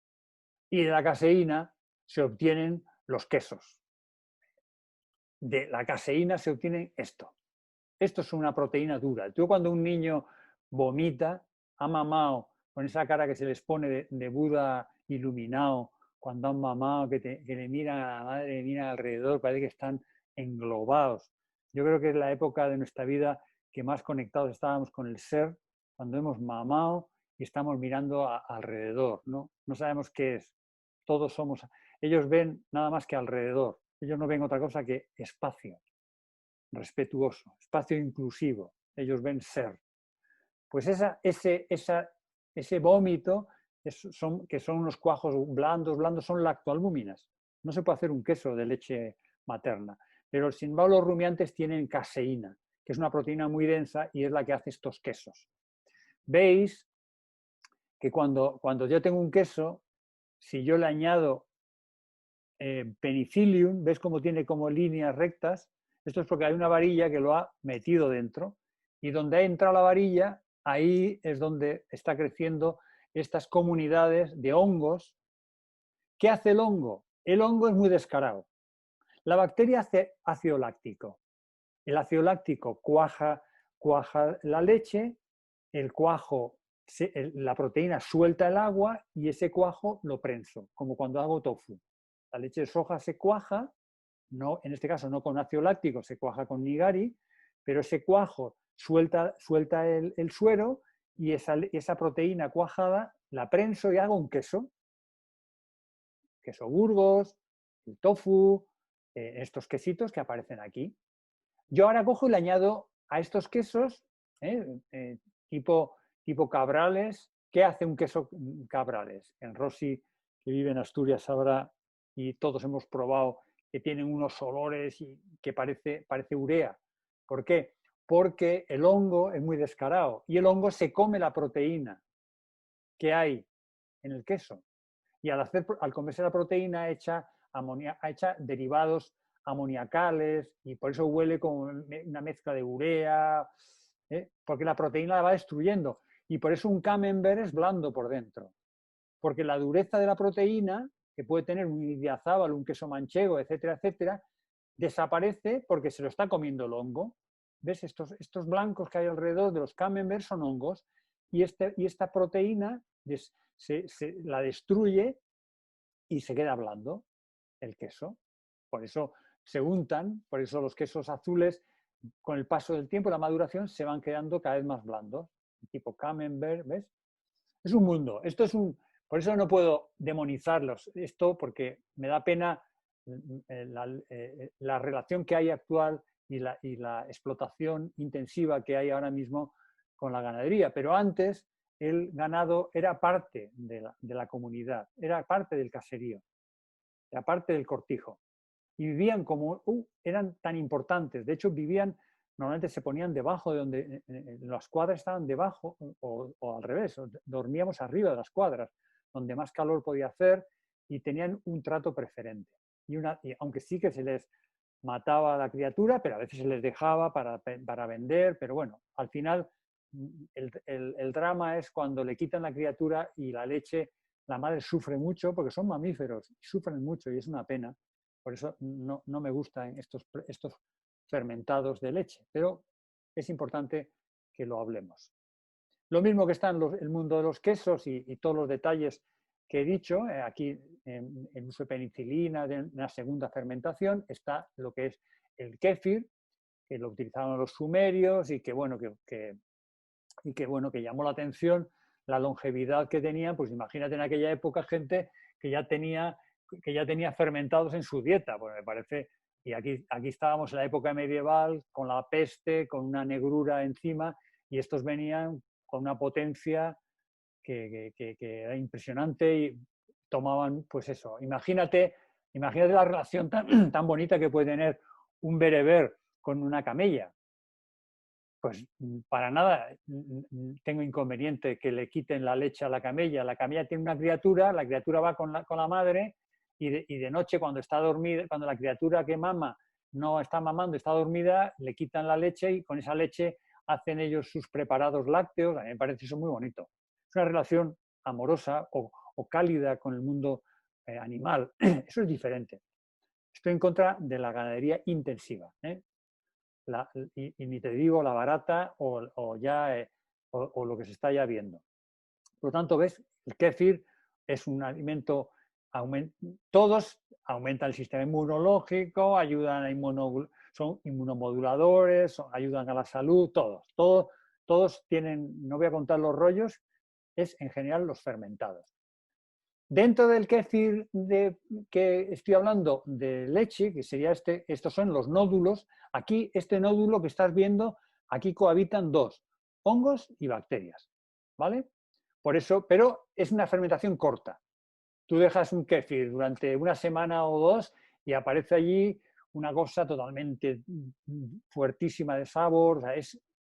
Y de la caseína se obtienen los quesos. De la caseína se obtiene esto. Esto es una proteína dura. Tú, cuando un niño vomita, ha mamado, con esa cara que se les pone de Buda iluminado, cuando han mamado, que le miran a la madre, le miran alrededor, parece que están englobados. Yo creo que es la época de nuestra vida que más conectados estábamos con el ser, cuando hemos mamado y estamos mirando alrededor, ¿no? No sabemos qué es. Todos somos... Ellos ven nada más que alrededor. Ellos no ven otra cosa que espacio respetuoso, espacio inclusivo. Ellos ven ser. Pues ese vómito, que son unos cuajos blandos, son lactoalbúminas. No se puede hacer un queso de leche materna. Pero sin embargo los rumiantes tienen caseína, que es una proteína muy densa y es la que hace estos quesos. Veis que cuando yo tengo un queso, si yo le añado penicillium, ves cómo tiene como líneas rectas. Esto es porque hay una varilla que lo ha metido dentro, y donde ha entrado la varilla, ahí es donde está creciendo estas comunidades de hongos. ¿Qué hace el hongo? El hongo es muy descarado. La bacteria hace ácido láctico. El ácido láctico cuaja la leche, el cuajo, la proteína suelta el agua y ese cuajo lo prenso, como cuando hago tofu. La leche de soja se cuaja, no, en este caso no con ácido láctico, se cuaja con nigari, pero ese cuajo suelta el suero, y esa proteína cuajada la prenso y hago un queso. Queso Burgos, el tofu, estos quesitos que aparecen aquí. Yo ahora cojo y le añado a estos quesos, tipo Cabrales. ¿Qué hace un queso Cabrales? En Rossi, que vive en Asturias, sabrá, y todos hemos probado, que tienen unos olores y que parece urea. ¿Por qué? Porque el hongo es muy descarado y el hongo se come la proteína que hay en el queso. Y al comerse la proteína echa derivados amoniacales, y por eso huele como una mezcla de urea, porque la proteína la va destruyendo. Y por eso un camembert es blando por dentro, porque la dureza de la proteína, que puede tener un idiazábal, un queso manchego, etcétera, etcétera, desaparece porque se lo está comiendo el hongo. ¿Ves? Estos blancos que hay alrededor de los camembert son hongos, y esta proteína la destruye y se queda blando el queso. Por eso se untan, por eso los quesos azules, con el paso del tiempo, la maduración, se van quedando cada vez más blandos, tipo Camembert, ¿ves? Es un mundo. Esto es un... Por eso no puedo demonizarlos, esto porque me da pena la relación que hay actual y la explotación intensiva que hay ahora mismo con la ganadería. Pero antes el ganado era parte de la comunidad, era parte del caserío, era parte del cortijo. Y vivían como, eran tan importantes. De hecho, vivían, normalmente se ponían debajo de donde, las cuadras estaban debajo, o al revés, dormíamos arriba de las cuadras, donde más calor podía hacer, y tenían un trato preferente. Y aunque sí que se les mataba a la criatura, pero a veces se les dejaba para vender, pero bueno, al final el drama es cuando le quitan la criatura y la leche, la madre sufre mucho, porque son mamíferos, sufren mucho y es una pena. Por eso no me gustan estos fermentados de leche, pero es importante que lo hablemos. Lo mismo que está en el mundo de los quesos y todos los detalles que he dicho, aquí en uso de penicilina, de una segunda fermentación, está lo que es el kéfir, que lo utilizaban los sumerios y que bueno, que llamó la atención la longevidad que tenían. Pues imagínate en aquella época gente que ya tenía fermentados en su dieta, pues me parece, y aquí estábamos en la época medieval, con la peste, con una negrura encima, y estos venían con una potencia que era impresionante y tomaban, pues eso, imagínate la relación tan bonita que puede tener un bereber con una camella. Pues para nada tengo inconveniente que le quiten la leche a la camella. La camella tiene una criatura, la criatura va con la madre y de noche cuando está dormida, cuando la criatura que mama no está mamando, está dormida, le quitan la leche y con esa leche hacen ellos sus preparados lácteos. A mí me parece eso muy bonito. Es una relación amorosa o cálida con el mundo animal. Eso es diferente. Estoy en contra de la ganadería intensiva. Y ni te digo la barata o lo que se está ya viendo. Por lo tanto, ves, el kéfir es un alimento, todos aumentan el sistema inmunológico, ayudan son inmunomoduladores, ayudan a la salud, todos tienen, no voy a contar los rollos, es en general los fermentados. Dentro del kéfir que estoy hablando de leche, que sería estos son los nódulos, aquí este nódulo que estás viendo, aquí cohabitan dos, hongos y bacterias, ¿vale? Por eso, pero es una fermentación corta. Tú dejas un kéfir durante una semana o dos y aparece allí una cosa totalmente fuertísima de sabor, o sea,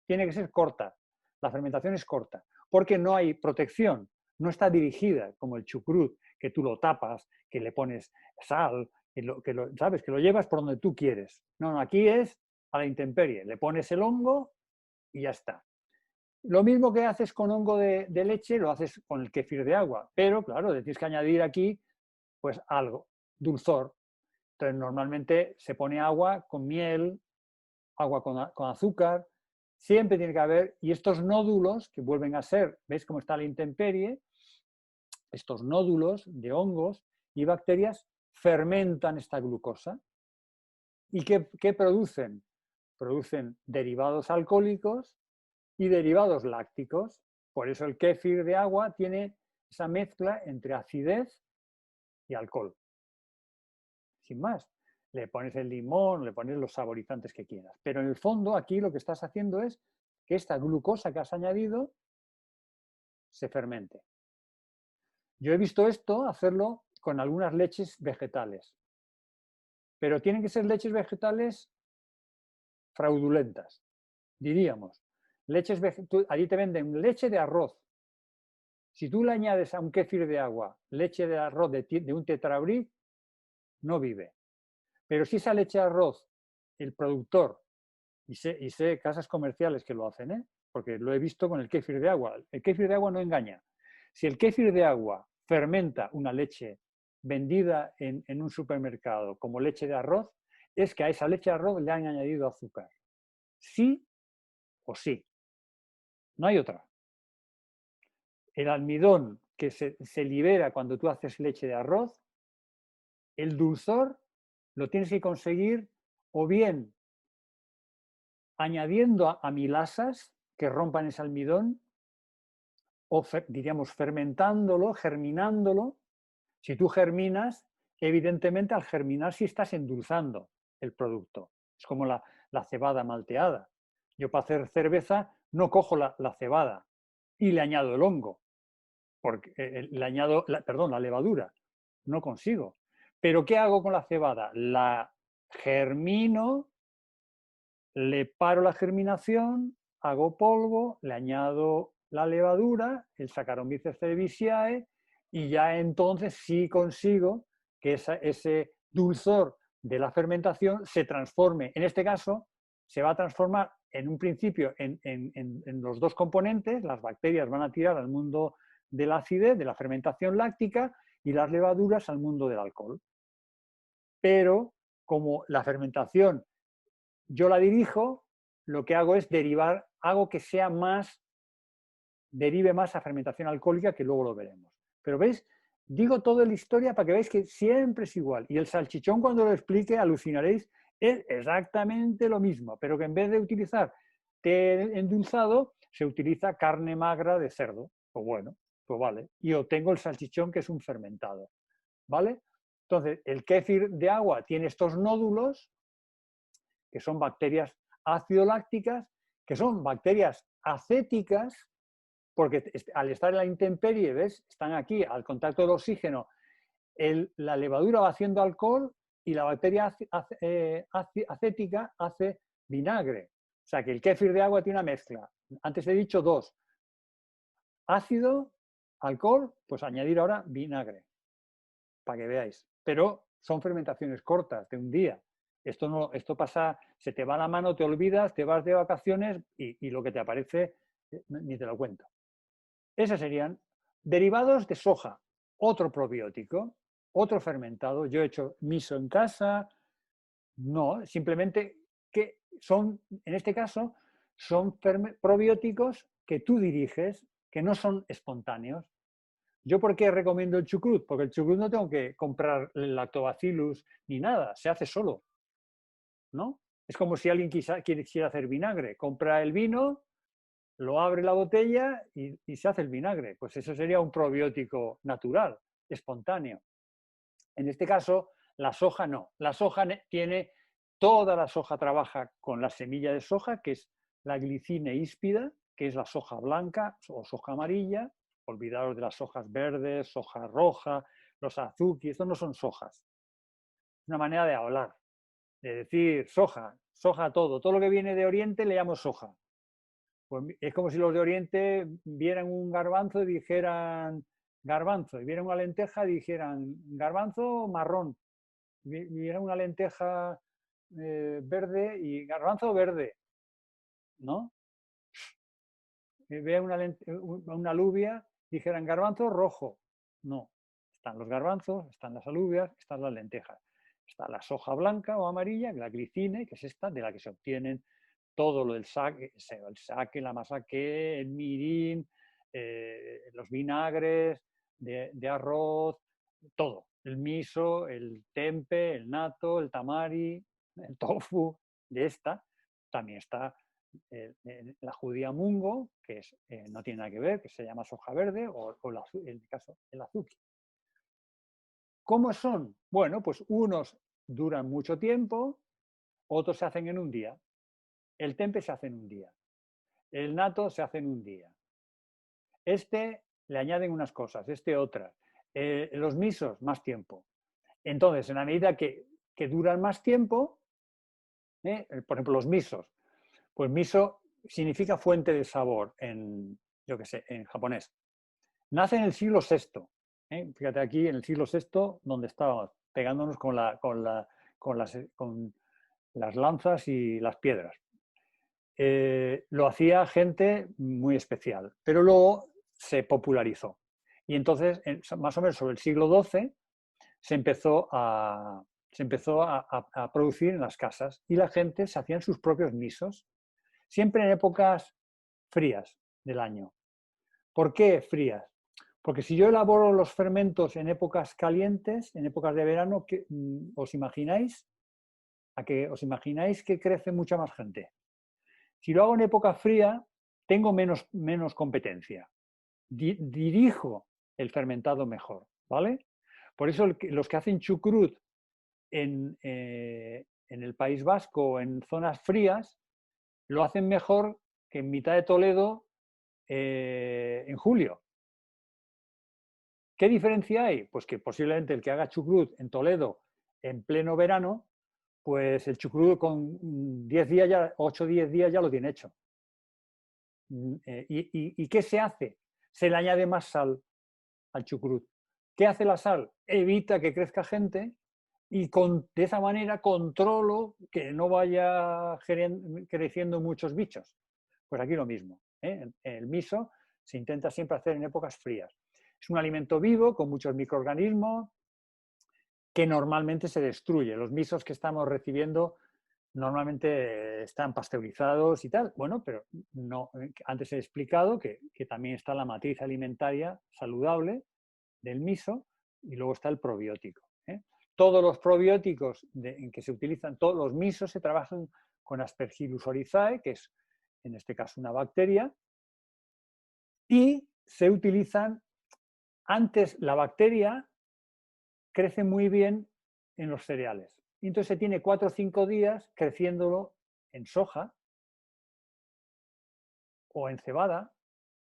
tiene que ser corta, la fermentación es corta, porque no hay protección. No está dirigida como el chucrut, que tú lo tapas, que le pones sal, ¿sabes? Que lo llevas por donde tú quieres. No, aquí es a la intemperie. Le pones el hongo y ya está. Lo mismo que haces con hongo de leche, lo haces con el kéfir de agua. Pero, claro, le tienes que añadir aquí, pues, algo, dulzor. Entonces, normalmente se pone agua con miel, agua con azúcar. Siempre tiene que haber, y estos nódulos que vuelven a ser, ¿ves cómo está la intemperie? Estos nódulos de hongos y bacterias fermentan esta glucosa. ¿Y qué producen? Producen derivados alcohólicos y derivados lácticos. Por eso el kéfir de agua tiene esa mezcla entre acidez y alcohol. Sin más. Le pones el limón, le pones los saborizantes que quieras. Pero en el fondo aquí lo que estás haciendo es que esta glucosa que has añadido se fermente. Yo he visto esto hacerlo con algunas leches vegetales, pero tienen que ser leches vegetales fraudulentas, diríamos. Allí te venden leche de arroz. Si tú le añades a un kéfir de agua leche de arroz de un tetrabric, no vive. Pero si esa leche de arroz, el productor, y sé casas comerciales que lo hacen, porque lo he visto con el kéfir de agua. El kéfir de agua no engaña. Si el kéfir de agua fermenta una leche vendida en un supermercado como leche de arroz, es que a esa leche de arroz le han añadido azúcar. Sí o sí. No hay otra. El almidón que se libera cuando tú haces leche de arroz, el dulzor lo tienes que conseguir o bien añadiendo amilasas que rompan ese almidón, o diríamos fermentándolo, germinándolo. Si tú germinas, evidentemente al germinar sí estás endulzando el producto. Es como la cebada malteada. Yo para hacer cerveza no cojo la cebada y le añado el hongo, porque le añado, perdón, la levadura. No consigo. Pero ¿qué hago con la cebada? La germino, le paro la germinación, hago polvo, le añado la levadura, el Saccharomyces cerevisiae, y ya entonces sí consigo que ese dulzor de la fermentación se transforme. En este caso, se va a transformar en un principio en los dos componentes. Las bacterias van a tirar al mundo de la acidez, de la fermentación láctica, y las levaduras al mundo del alcohol. Pero como la fermentación yo la dirijo, lo que hago es derivar, hago que sea más, derive más a fermentación alcohólica, que luego lo veremos. Pero veis, digo toda la historia para que veáis que siempre es igual. Y el salchichón, cuando lo explique, alucinaréis, es exactamente lo mismo, pero que en vez de utilizar té endulzado, se utiliza carne magra de cerdo. Pues bueno, pues vale. Y obtengo el salchichón, que es un fermentado. ¿Vale? Entonces, el kéfir de agua tiene estos nódulos, que son bacterias ácido-lácticas, que son bacterias acéticas, porque al estar en la intemperie, ¿ves? Están aquí al contacto del oxígeno, la levadura va haciendo alcohol y la bacteria acética hace vinagre. O sea que el kéfir de agua tiene una mezcla. Antes he dicho dos. Ácido, alcohol, pues añadir ahora vinagre, para que veáis. Pero son fermentaciones cortas, de un día. Esto pasa, se te va la mano, te olvidas, te vas de vacaciones y lo que te aparece ni te lo cuento. Esos serían derivados de soja, otro probiótico, otro fermentado. Yo he hecho miso en casa, no, simplemente que son, en este caso, son probióticos que tú diriges, que no son espontáneos. ¿Yo por qué recomiendo el chucrut? Porque el chucrut no tengo que comprar el lactobacillus ni nada, se hace solo, ¿no? Es como si alguien quisiera hacer vinagre, compra el vino, lo abre la botella y se hace el vinagre. Pues eso sería un probiótico natural, espontáneo. En este caso, la soja no. La soja tiene, toda la soja trabaja con la semilla de soja, que es la glicina híspida, que es la soja blanca o soja amarilla. Olvidaros de las hojas verdes, soja roja, los azuki, estos no son sojas. Es una manera de hablar, de decir soja, soja todo lo que viene de Oriente le llamo soja. Pues es como si los de Oriente vieran un garbanzo y dijeran garbanzo, y vieran una lenteja y dijeran garbanzo marrón, vieran una lenteja verde y garbanzo verde, ¿no? Vean una alubia y dijeran garbanzo rojo, no. Están los garbanzos, están las alubias, están las lentejas. Está la soja blanca o amarilla, la glicine, que es esta, de la que se obtienen todo lo del sake, la masaque, el mirin, los vinagres de arroz, todo. El miso, el tempe, el natto, el tamari, el tofu, de esta. También está la judía mungo, que no tiene nada que ver, que se llama soja verde, o en el caso el azuki. ¿Cómo son? Bueno, pues unos duran mucho tiempo, otros se hacen en un día. El tempe se hace en un día. El natto se hace en un día. Este le añaden unas cosas, este otras. Los misos, más tiempo. Entonces, en la medida que duran más tiempo, por ejemplo, los misos. Pues miso significa fuente de sabor yo qué sé, en japonés. Nace en el siglo VI. Fíjate aquí, en el siglo VI, donde estábamos, pegándonos con las lanzas y las piedras. Lo hacía gente muy especial, pero luego se popularizó. Y entonces, más o menos sobre el siglo XII, se empezó a producir en las casas y la gente se hacían sus propios misos, siempre en épocas frías del año. ¿Por qué frías? Porque si yo elaboro los fermentos en épocas calientes, en épocas de verano, ¿os imagináis? ¿Os imagináis que crece mucha más gente? Si lo hago en época fría, tengo menos competencia. Dirijo el fermentado mejor, ¿vale? Por eso los que hacen chucrut en el País Vasco o en zonas frías, lo hacen mejor que en mitad de Toledo en julio. ¿Qué diferencia hay? Pues que posiblemente el que haga chucrut en Toledo en pleno verano, pues el chucrut con 10 días ya, 8 o 10 días ya lo tiene hecho. ¿Y qué se hace? Se le añade más sal al chucrut. ¿Qué hace la sal? Evita que crezca gente y de esa manera controlo que no vaya creciendo muchos bichos. Pues aquí lo mismo. El miso se intenta siempre hacer en épocas frías. Es un alimento vivo con muchos microorganismos que normalmente se destruye. Los misos que estamos recibiendo normalmente están pasteurizados y tal. Bueno, pero no, antes he explicado que también está la matriz alimentaria saludable del miso y luego está el probiótico. Todos los probióticos en que se utilizan, todos los misos se trabajan con Aspergillus oryzae, que es en este caso una bacteria, y se utilizan antes. La bacteria crece muy bien en los cereales. Y entonces se tiene 4 o 5 días creciéndolo en soja, o en cebada,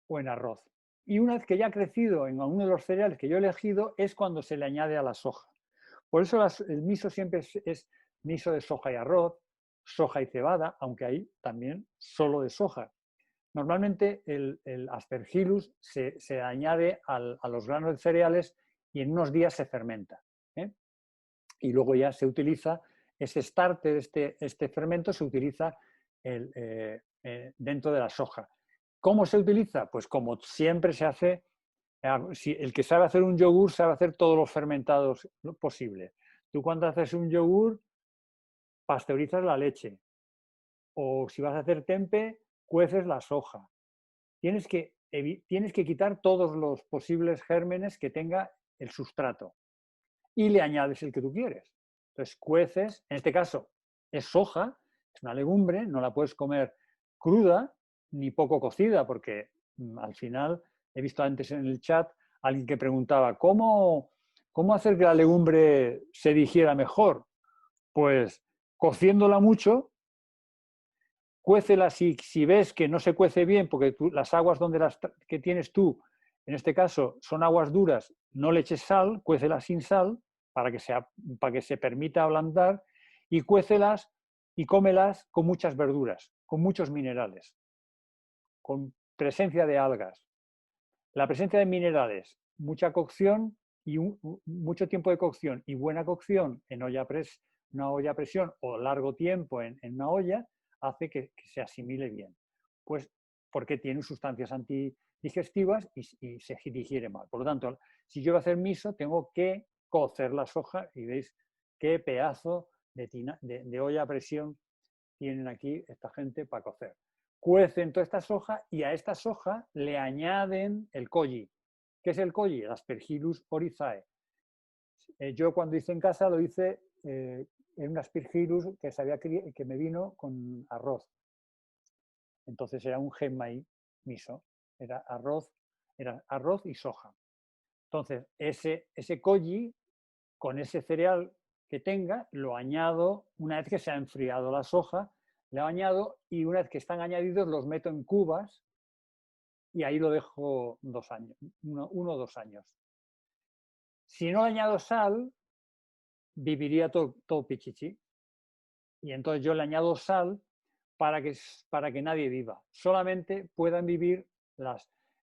o en arroz. Y una vez que ya ha crecido en alguno de los cereales que yo he elegido, es cuando se le añade a la soja. Por eso el miso siempre es miso de soja y arroz, soja y cebada, aunque hay también solo de soja. Normalmente el Aspergillus se añade a los granos de cereales y en unos días se fermenta. Y luego ya se utiliza ese starter, este fermento, se utiliza dentro de la soja. ¿Cómo se utiliza? Pues como siempre se hace, el que sabe hacer un yogur sabe hacer todos los fermentados posibles. Tú cuando haces un yogur, pasteurizas la leche. O si vas a hacer tempe, cueces la soja. Tienes que quitar todos los posibles gérmenes que tenga el sustrato y le añades el que tú quieres. Entonces cueces, en este caso es soja, es una legumbre, no la puedes comer cruda ni poco cocida, porque al final he visto antes en el chat alguien que preguntaba ¿cómo hacer que la legumbre se digiera mejor? Pues cociéndola mucho, cuécela si ves que no se cuece bien, porque las aguas que tienes tú, en este caso, son aguas duras, no le eches sal, cuécelas sin sal, para que se permita ablandar, y cuécelas y cómelas con muchas verduras, con muchos minerales, con presencia de algas. La presencia de minerales, mucha cocción y mucho tiempo de cocción y buena cocción en una olla a presión o largo tiempo en una olla, hace que se asimile bien. Pues porque tiene sustancias antidigestivas y se digiere mal. Por lo tanto, si yo voy a hacer miso, tengo que cocer la soja y veis qué pedazo de olla a presión tienen aquí esta gente para cocer. Cuecen toda esta soja y a esta soja le añaden el koji. ¿Qué es el koji? El Aspergillus oryzae. Yo cuando hice en casa lo hice en un Aspergillus que me vino con arroz. Entonces era un genmai miso. Era arroz y soja. Entonces ese koji con ese cereal que tenga lo añado una vez que se ha enfriado la soja. Le añado y una vez que están añadidos los meto en cubas y ahí lo dejo 2 años, 1 o 2 años. Si no le añado sal, viviría todo pichichi. Y entonces yo le añado sal para que nadie viva. Solamente puedan vivir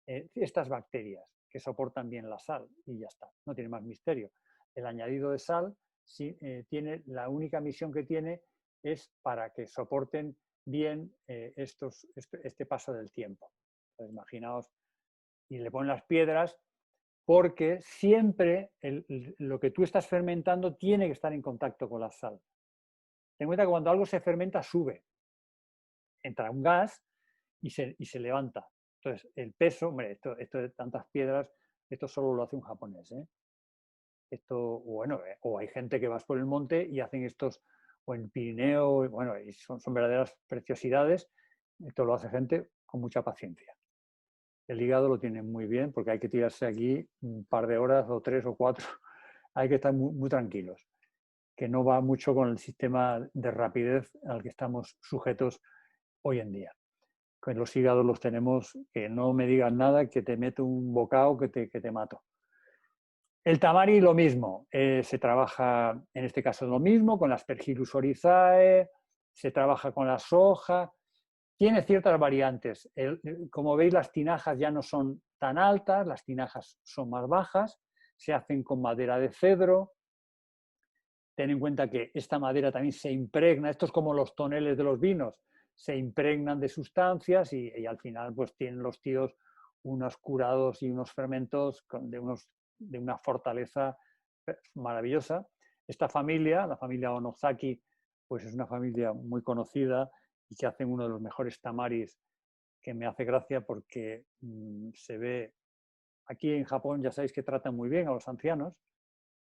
estas bacterias que soportan bien la sal y ya está. No tiene más misterio. El añadido de sal la única misión que tiene es para que soporten bien este paso del tiempo. Entonces, imaginaos, y le ponen las piedras porque siempre lo que tú estás fermentando tiene que estar en contacto con la sal. Ten en cuenta que cuando algo se fermenta sube, entra un gas y se levanta. Entonces, el peso, hombre, esto de tantas piedras Esto solo lo hace un japonés, ¿eh? Esto, bueno, o hay gente que vas por el monte y hacen estos, o en Pirineo, bueno, y son verdaderas preciosidades. Esto lo hace gente con mucha paciencia. El hígado lo tiene muy bien porque hay que tirarse aquí un par de horas o 3 o 4. Hay que estar muy, muy tranquilos, que no va mucho con el sistema de rapidez al que estamos sujetos hoy en día. Con los hígados los tenemos, que no me digas nada, que te meto un bocado que te mato. El tamari lo mismo, se trabaja en este caso lo mismo, con la Aspergillus oryzae, se trabaja con la soja, tiene ciertas variantes. Como veis, las tinajas ya no son tan altas, las tinajas son más bajas, se hacen con madera de cedro. Ten en cuenta que esta madera también se impregna, esto es como los toneles de los vinos, se impregnan de sustancias y al final pues tienen los tíos unos curados y unos fermentos de una fortaleza maravillosa. Esta familia, la familia Onozaki, pues es una familia muy conocida y que hacen uno de los mejores tamaris, que me hace gracia porque se ve, aquí en Japón ya sabéis que tratan muy bien a los ancianos,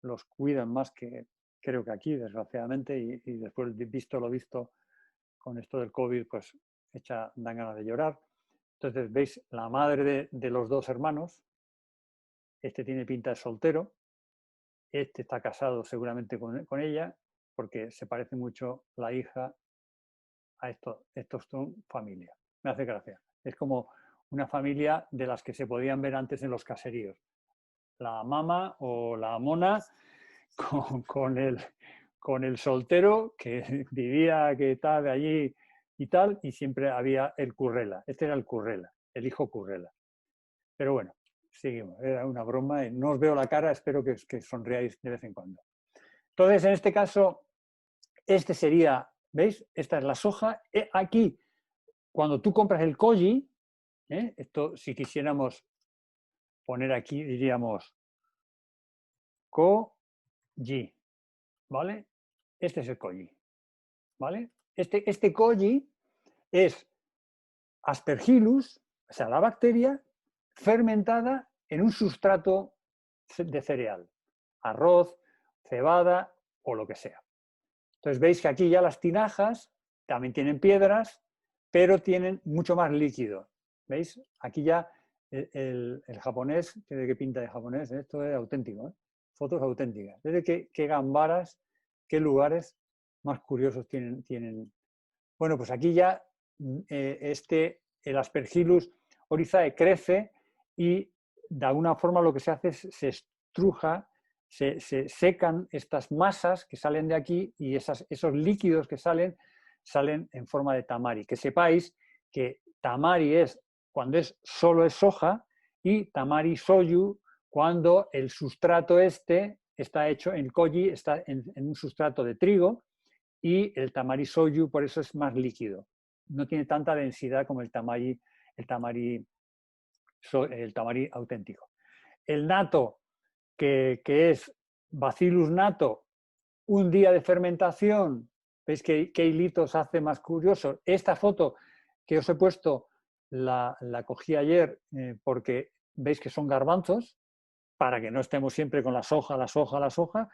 los cuidan más que creo que aquí, desgraciadamente, y después de visto lo visto con esto del COVID, pues dan ganas de llorar. Entonces, veis, la madre de los dos hermanos, este tiene pinta de soltero, este está casado seguramente con ella, porque se parece mucho la hija a estos son familia. Me hace gracia. Es como una familia de las que se podían ver antes en los caseríos. La mama o la mona con el soltero que vivía que tal de allí y tal, y siempre había el currela. Este era el currela, el hijo currela. Pero bueno, seguimos. Era una broma. No os veo la cara, espero que sonreáis de vez en cuando. Entonces, en este caso, este sería, ¿veis? Esta es la soja. Aquí, cuando tú compras el koji, esto si quisiéramos poner aquí, diríamos koji, ¿vale? Este es el koji, ¿vale? Este koji es Aspergillus, o sea, la bacteria fermentada en un sustrato de cereal, arroz, cebada o lo que sea. Entonces veis que aquí ya las tinajas también tienen piedras, pero tienen mucho más líquido. ¿Veis? Aquí ya el japonés, ¿de qué pinta de japonés? Esto es auténtico, ¿eh? Fotos auténticas. ¿Desde qué gambaras, qué lugares más curiosos tienen? Bueno, pues aquí ya el Aspergillus oryzae crece y de alguna forma lo que se hace es se estruja, se secan estas masas que salen de aquí y esos líquidos que salen en forma de tamari. Que sepáis que tamari es cuando solo es soja y tamari soyu cuando el sustrato está hecho en koji, está en un sustrato de trigo, y el tamari soyu por eso es más líquido. No tiene tanta densidad como el tamari auténtico. El natto, que es Bacillus natto, un día de fermentación, ¿veis qué hilitos hace más curioso? Esta foto que os he puesto la cogí ayer porque veis que son garbanzos, para que no estemos siempre con la soja.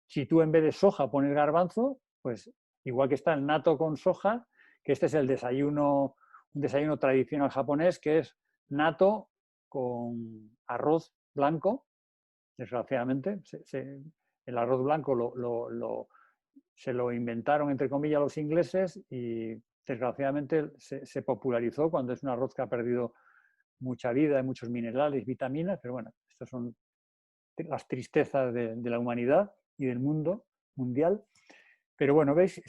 Si tú en vez de soja pones garbanzo, pues igual que está el natto con soja, que este es un desayuno tradicional japonés, que es natto con arroz blanco, desgraciadamente. El arroz blanco se lo inventaron, entre comillas, los ingleses y desgraciadamente se popularizó cuando es un arroz que ha perdido mucha vida, muchos minerales, vitaminas, pero bueno, estas son las tristezas de la humanidad y del mundo mundial. Pero bueno, veis,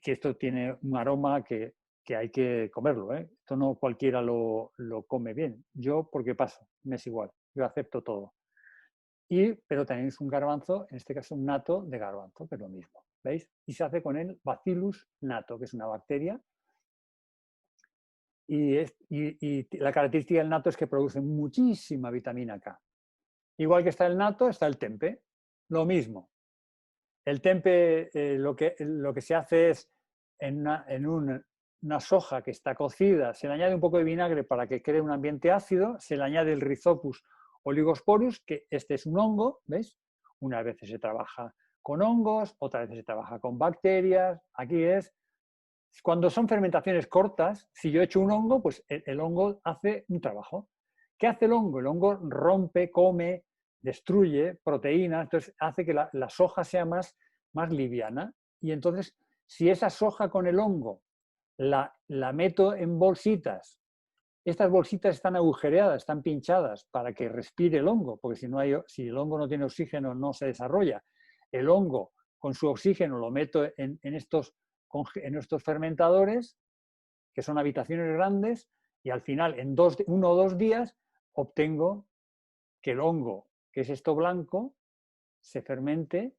que esto tiene un aroma que hay que comerlo, ¿eh? Esto no cualquiera lo come bien. Yo, porque paso, me es igual, yo acepto todo. Pero también es un garbanzo, en este caso un natto de garbanzo, que es lo mismo, ¿veis? Y se hace con el Bacillus natto, que es una bacteria. Y la característica del natto es que produce muchísima vitamina K. Igual que está el natto, está el tempe, lo mismo. El tempe lo que se hace es en una soja que está cocida, se le añade un poco de vinagre para que cree un ambiente ácido, se le añade el Rhizopus Oligosporus, que este es un hongo, ¿ves? Unas veces se trabaja con hongos, otras veces se trabaja con bacterias. Aquí es, cuando son fermentaciones cortas, si yo echo un hongo, pues el hongo hace un trabajo. ¿Qué hace el hongo? El hongo rompe, come, destruye proteínas, entonces hace que la soja sea más liviana. Y entonces, si esa soja con el hongo la meto en bolsitas, estas bolsitas están agujereadas, están pinchadas para que respire el hongo, porque si el hongo no tiene oxígeno no se desarrolla. El hongo con su oxígeno lo meto en estos fermentadores, que son habitaciones grandes, y al final en 1 o 2 días obtengo que el hongo, que es esto blanco, se fermente,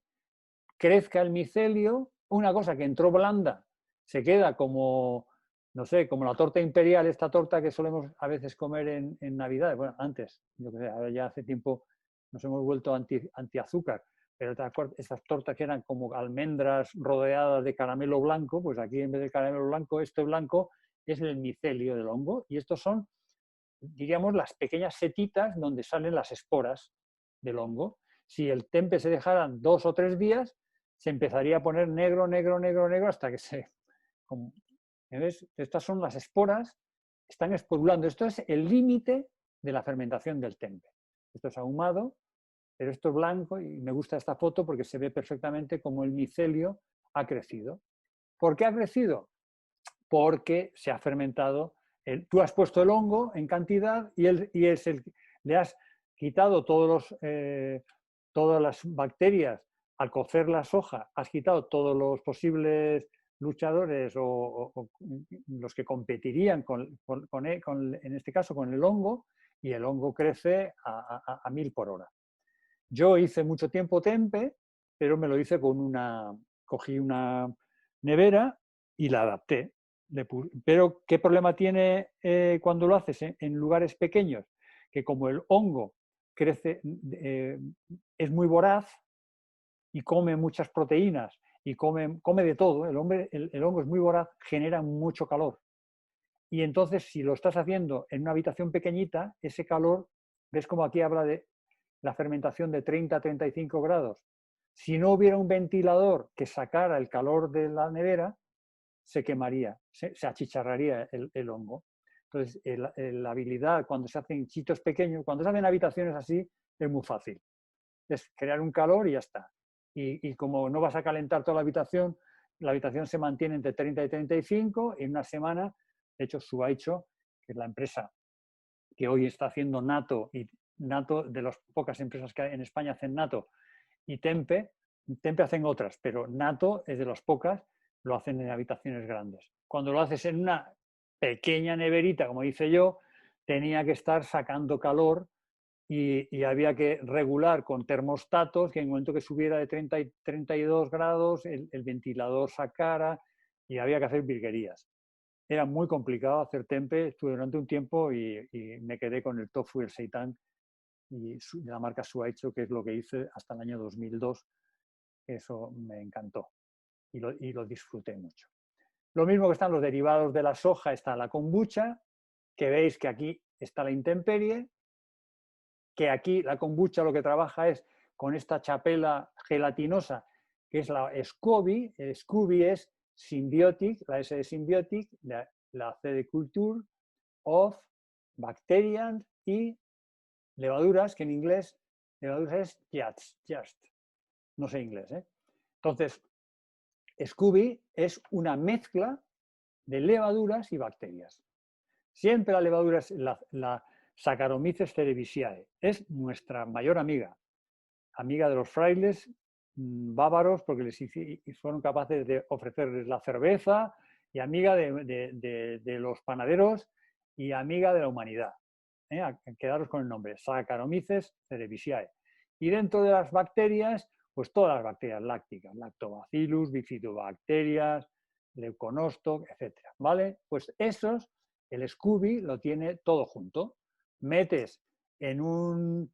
crezca el micelio, una cosa que entró blanda, se queda como, no sé, como la torta imperial, esta torta que solemos a veces comer en Navidad, bueno, antes, yo que sé, ahora ya hace tiempo nos hemos vuelto anti-azúcar, pero estas tortas que eran como almendras rodeadas de caramelo blanco, pues aquí en vez de caramelo blanco, esto blanco es el micelio del hongo, y estos son, diríamos, las pequeñas setitas donde salen las esporas del hongo. Si el tempe se dejaran 2 o 3 días, se empezaría a poner negro, negro, negro, negro, hasta que se... ¿Ves? Estas son las esporas, están esporulando. Esto es el límite de la fermentación del tempe. Esto es ahumado, pero esto es blanco, y me gusta esta foto porque se ve perfectamente cómo el micelio ha crecido. ¿Por qué ha crecido? Porque se ha fermentado. Tú has puesto el hongo en cantidad y le has quitado todas las bacterias. Al cocer la soja, has quitado todos los posibles luchadores o los que competirían en este caso con el hongo, y el hongo crece a 1000 por hora. Yo hice mucho tiempo tempe, pero me lo hice cogí una nevera y la adapté. Pero ¿qué problema tiene cuando lo haces en lugares pequeños? Que como el hongo crece, es muy voraz y come muchas proteínas y come de todo, el hongo es muy voraz, genera mucho calor. Y entonces, si lo estás haciendo en una habitación pequeñita, ese calor, ves como aquí habla de la fermentación de 30 a 35 grados. Si no hubiera un ventilador que sacara el calor de la nevera, se quemaría, se achicharraría el hongo. Entonces, la habilidad cuando se hacen sitios pequeños, cuando se hacen habitaciones así, es muy fácil. Es crear un calor y ya está. Y como no vas a calentar toda la habitación se mantiene entre 30 y 35, y en una semana, de hecho, Suaicho, que es la empresa que hoy está haciendo Nato, y Nato, de las pocas empresas que en España hacen Nato, y Tempe hacen otras, pero Nato es de las pocas, lo hacen en habitaciones grandes. Cuando lo haces en una pequeña neverita, como hice yo, tenía que estar sacando calor y había que regular con termostatos, que en el momento que subiera de 30 y 32 grados, el ventilador sacara, y había que hacer virguerías. Era muy complicado hacer tempe, estuve durante un tiempo y me quedé con el tofu y el seitán y de la marca Suaicho, que es lo que hice hasta el año 2002. Eso me encantó y lo disfruté mucho. Lo mismo que están los derivados de la soja, está la kombucha, que veis que aquí está la intemperie, que aquí la kombucha lo que trabaja es con esta chapela gelatinosa, que es la SCOBY. El SCOBY es symbiotic, la S de symbiotic, la C de culture, of, bacterias y levaduras, que en inglés levaduras es just, no sé inglés. Entonces, SCOBY es una mezcla de levaduras y bacterias. Siempre la levadura es la Saccharomyces cerevisiae, es nuestra mayor amiga de los frailes bávaros, porque fueron capaces de ofrecerles la cerveza, y amiga de los panaderos y amiga de la humanidad. Quedaros con el nombre, Saccharomyces cerevisiae. Y dentro de las bacterias, pues todas las bacterias lácticas, Lactobacillus, Bifidobacterias, Leuconostoc, etc. ¿Vale? Pues esos, el SCOBY lo tiene todo junto. Metes en un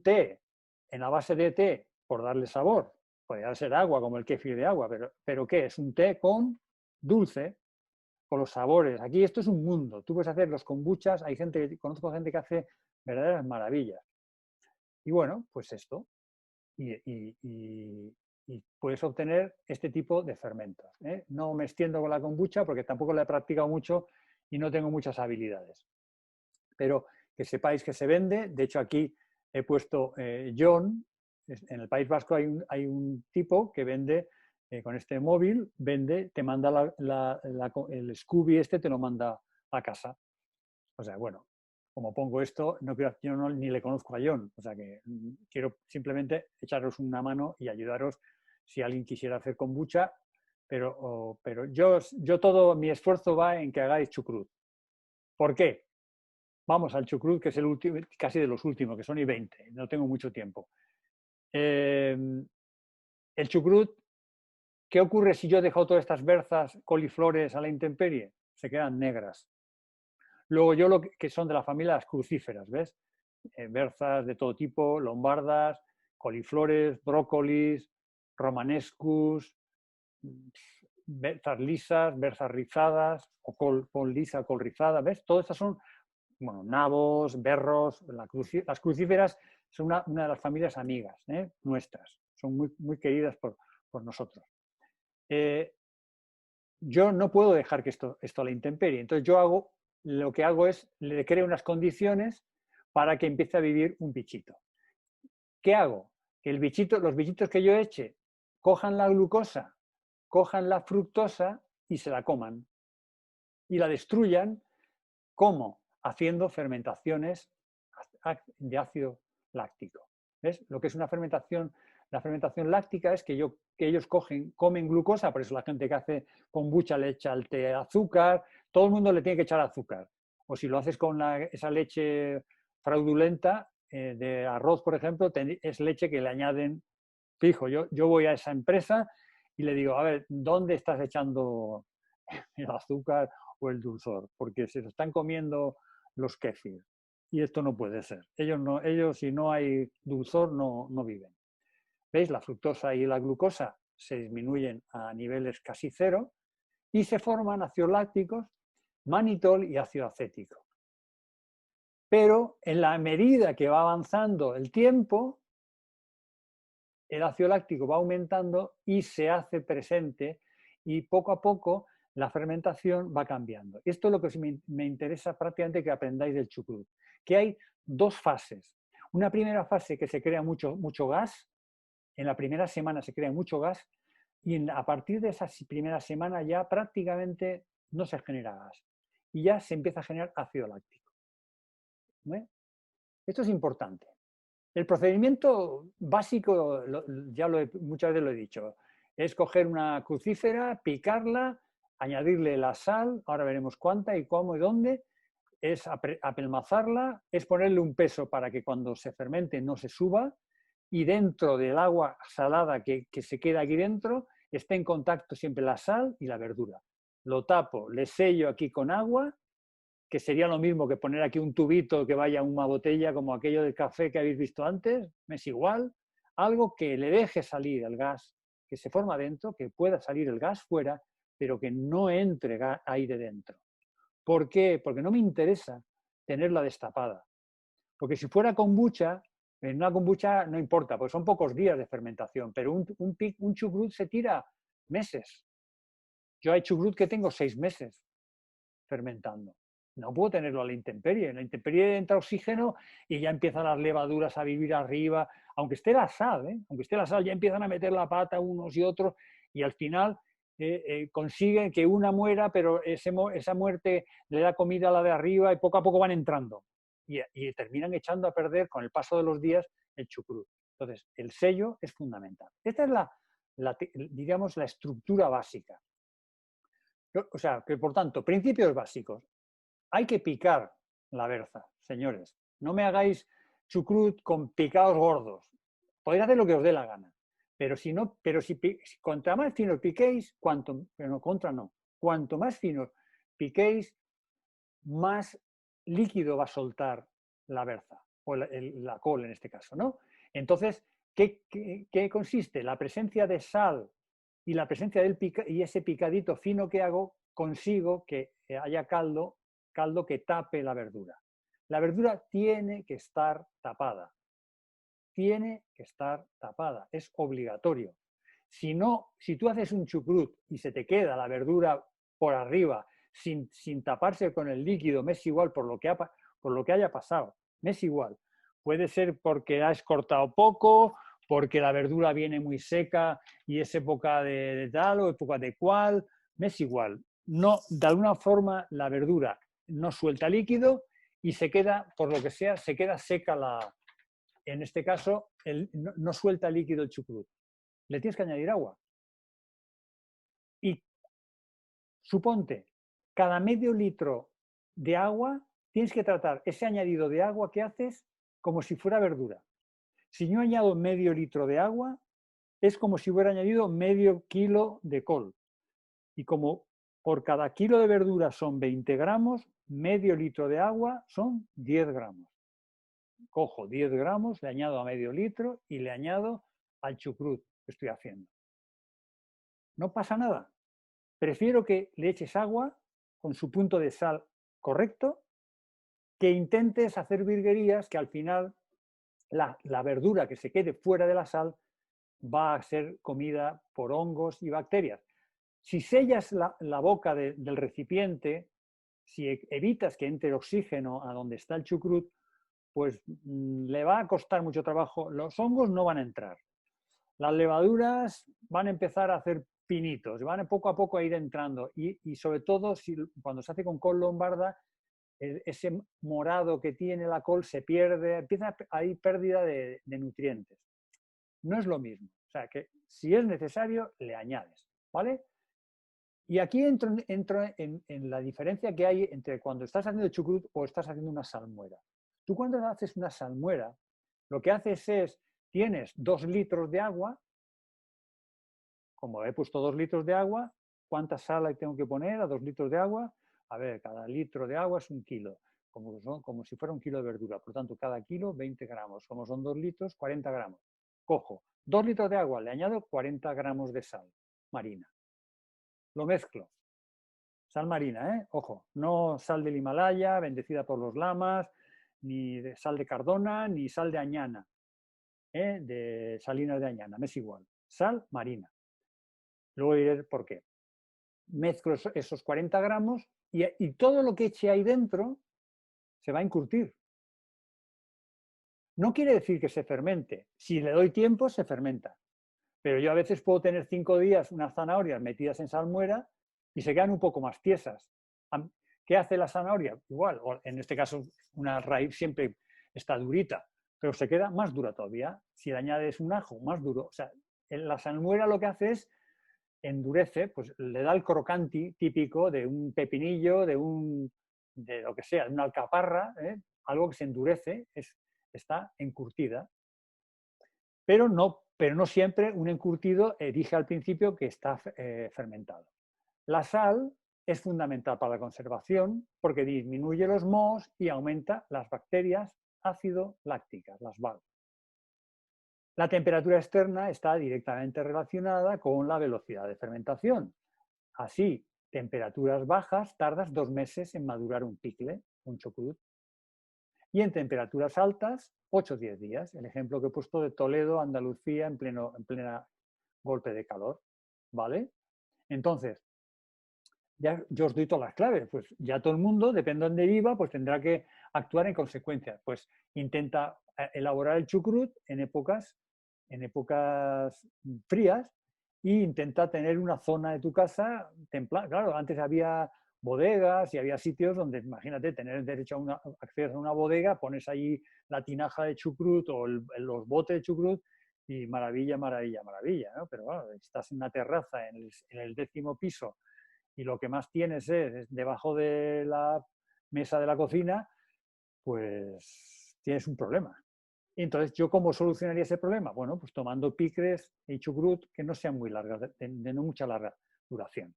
té, en la base de té, por darle sabor, podría ser agua, como el kéfir de agua, pero ¿qué? Es un té con dulce, con los sabores. Aquí esto es un mundo. Tú puedes hacer los kombuchas, conozco gente que hace verdaderas maravillas. Y bueno, pues esto. Y puedes obtener este tipo de fermentos, ¿eh? No me extiendo con la kombucha porque tampoco la he practicado mucho y no tengo muchas habilidades. Pero que sepáis que se vende. De hecho, aquí he puesto John. En el País Vasco hay un tipo que vende, con este móvil, vende, te manda el Scooby este, te lo manda a casa. O sea, bueno, como pongo esto, yo ni le conozco a John, o sea que quiero simplemente echaros una mano y ayudaros si alguien quisiera hacer kombucha, pero yo todo mi esfuerzo va en que hagáis chucrut. ¿Por qué? Vamos al chucrut, que es el último, casi de los últimos, que son y 20, no tengo mucho tiempo. El chucrut, ¿qué ocurre si yo dejo todas estas berzas, coliflores a la intemperie? Se quedan negras. Luego yo lo que son de la familia las crucíferas, ¿ves? Berzas de todo tipo, lombardas, coliflores, brócolis, romanescus, berzas lisas, berzas rizadas, o col lisa, col rizada, ¿ves? Todas estas son, bueno, nabos, berros, las crucíferas son una de las familias amigas, nuestras, son muy queridas por nosotros. Yo no puedo dejar que esto a la intemperie, entonces lo que hago es, le creo unas condiciones para que empiece a vivir un bichito. ¿Qué hago? Que los bichitos que yo eche cojan la glucosa, cojan la fructosa y se la coman. Y la destruyan. ¿Cómo? Haciendo fermentaciones de ácido láctico. ¿Ves? Lo que es una fermentación, la fermentación láctica es que ellos comen glucosa, por eso la gente que hace kombucha le echa al té azúcar, todo el mundo le tiene que echar azúcar. O si lo haces con esa leche fraudulenta de arroz, por ejemplo, es leche que le añaden fijo. Yo voy a esa empresa y le digo, a ver, ¿dónde estás echando el azúcar o el dulzor? Porque se lo están comiendo los kéfir. Y esto no puede ser. Ellos si no hay dulzor, no viven. ¿Veis? La fructosa y la glucosa se disminuyen a niveles casi cero y se forman ácidos lácticos, manitol y ácido acético. Pero en la medida que va avanzando el tiempo, el ácido láctico va aumentando y se hace presente y poco a poco la fermentación va cambiando. Esto es lo que me interesa prácticamente que aprendáis del chucrut, que hay dos fases. Una primera fase que se crea mucho gas, en la primera semana se crea mucho gas y a partir de esa primera semana ya prácticamente no se genera gas y ya se empieza a generar ácido láctico. ¿Eh? Esto es importante. El procedimiento básico, muchas veces lo he dicho, es coger una crucífera, picarla, añadirle la sal, ahora veremos cuánta y cómo y dónde, es apelmazarla, es ponerle un peso para que cuando se fermente no se suba y dentro del agua salada que se queda aquí dentro esté en contacto siempre la sal y la verdura. Lo tapo, le sello aquí con agua, que sería lo mismo que poner aquí un tubito que vaya a una botella como aquello del café que habéis visto antes, es igual, algo que le deje salir el gas que se forma dentro, que pueda salir el gas fuera, pero que no entre aire dentro. ¿Por qué? Porque no me interesa tenerla destapada. Porque si fuera kombucha, en una kombucha no importa, porque son pocos días de fermentación, pero un chucrut se tira meses. Yo hay chucrut que tengo 6 meses fermentando. No puedo tenerlo a la intemperie. En la intemperie entra oxígeno y ya empiezan las levaduras a vivir arriba, aunque esté la sal, aunque esté la sal, ya empiezan a meter la pata unos y otros y al final consiguen que una muera, pero esa muerte le da comida a la de arriba y poco a poco van entrando y terminan echando a perder con el paso de los días el chucrut. Entonces, el sello es fundamental. Esta es digamos, la estructura básica. O sea, que por tanto, principios básicos. Hay que picar la berza, señores. No me hagáis chucrut con picados gordos. Podéis hacer lo que os dé la gana. Pero si contra más finos piquéis, cuanto más finos piquéis, más líquido va a soltar la berza, o la col en este caso, ¿no? Entonces, ¿qué consiste? La presencia de sal y la presencia y ese picadito fino que hago, consigo que haya caldo que tape la verdura. La verdura tiene que estar tapada. tiene que estar tapada, es obligatorio. Si no, si tú haces un chucrut y se te queda la verdura por arriba sin taparse con el líquido, me es igual por lo que haya pasado, me es igual. Puede ser porque has cortado poco, porque la verdura viene muy seca y es época de tal o época de cual, me es igual. No, de alguna forma la verdura no suelta líquido y se queda, por lo que sea, se queda seca en este caso, no suelta líquido el chucrut. Le tienes que añadir agua. Y suponte, cada medio litro de agua tienes que tratar ese añadido de agua que haces como si fuera verdura. Si yo añado medio litro de agua, es como si hubiera añadido medio kilo de col. Y como por cada kilo de verdura son 20 gramos, medio litro de agua son 10 gramos. Cojo 10 gramos, le añado a medio litro y le añado al chucrut que estoy haciendo. No pasa nada. Prefiero que le eches agua con su punto de sal correcto, que intentes hacer virguerías que al final la verdura que se quede fuera de la sal va a ser comida por hongos y bacterias. Si sellas la boca del recipiente, si evitas que entre oxígeno a donde está el chucrut, pues le va a costar mucho trabajo. Los hongos no van a entrar. Las levaduras van a empezar a hacer pinitos, van poco a poco a ir entrando y sobre todo cuando se hace con col lombarda, ese morado que tiene la col se pierde, empieza a haber pérdida de nutrientes. No es lo mismo. O sea que si es necesario, le añades, ¿vale? Y aquí entro en la diferencia que hay entre cuando estás haciendo chucrut o estás haciendo una salmuera. Tú cuando haces una salmuera, lo que haces es, tienes 2 litros de agua, como he puesto 2 litros de agua, ¿cuánta sal tengo que poner a 2 litros de agua? A ver, cada litro de agua es 1 kilo, como si fuera 1 kilo de verdura. Por lo tanto, cada kilo 20 gramos. Como son 2 litros, 40 gramos. Cojo 2 litros de agua, le añado 40 gramos de sal marina. Lo mezclo. Sal marina, ¿eh? Ojo, no sal del Himalaya, bendecida por los lamas, ni de sal de Cardona, ni sal de Añana, de Salinas de Añana, me es igual. Sal marina. Luego diré por qué. Mezclo esos 40 gramos y todo lo que eche ahí dentro se va a encurtir. No quiere decir que se fermente. Si le doy tiempo, se fermenta. Pero yo a veces puedo tener 5 días unas zanahorias metidas en salmuera y se quedan un poco más tiesas. ¿Qué hace la zanahoria? Igual, o en este caso una raíz siempre está durita, pero se queda más dura todavía. Si le añades un ajo, más duro. O sea, la salmuera lo que hace es endurece, pues le da el crocanti típico de un pepinillo, de lo que sea, de una alcaparra, algo que se endurece, está encurtida. Pero no siempre un encurtido dije al principio que está fermentado. La sal es fundamental para la conservación porque disminuye los mohos y aumenta las bacterias ácido lácticas, las BAL. La temperatura externa está directamente relacionada con la velocidad de fermentación. Así, temperaturas bajas tardas 2 meses en madurar un pickle, un chucrut. Y en temperaturas altas, 8 o 10 días. El ejemplo que he puesto de Toledo, Andalucía, en plena golpe de calor. ¿Vale? Entonces, ya yo os doy todas las claves. Pues ya todo el mundo, depende de dónde viva, pues tendrá que actuar en consecuencia. Pues intenta elaborar el chucrut en épocas frías e intenta tener una zona de tu casa templada. Claro, antes había bodegas y había sitios donde, imagínate, tener derecho a acceso a una bodega, pones ahí la tinaja de chucrut o los botes de chucrut y maravilla, maravilla, maravilla, ¿no? Pero bueno, estás en una terraza en el 10º piso y lo que más tienes es debajo de la mesa de la cocina, pues tienes un problema. Y entonces, ¿yo cómo solucionaría ese problema? Bueno, pues tomando picres y chucrut que no sean muy largas, de no mucha larga duración.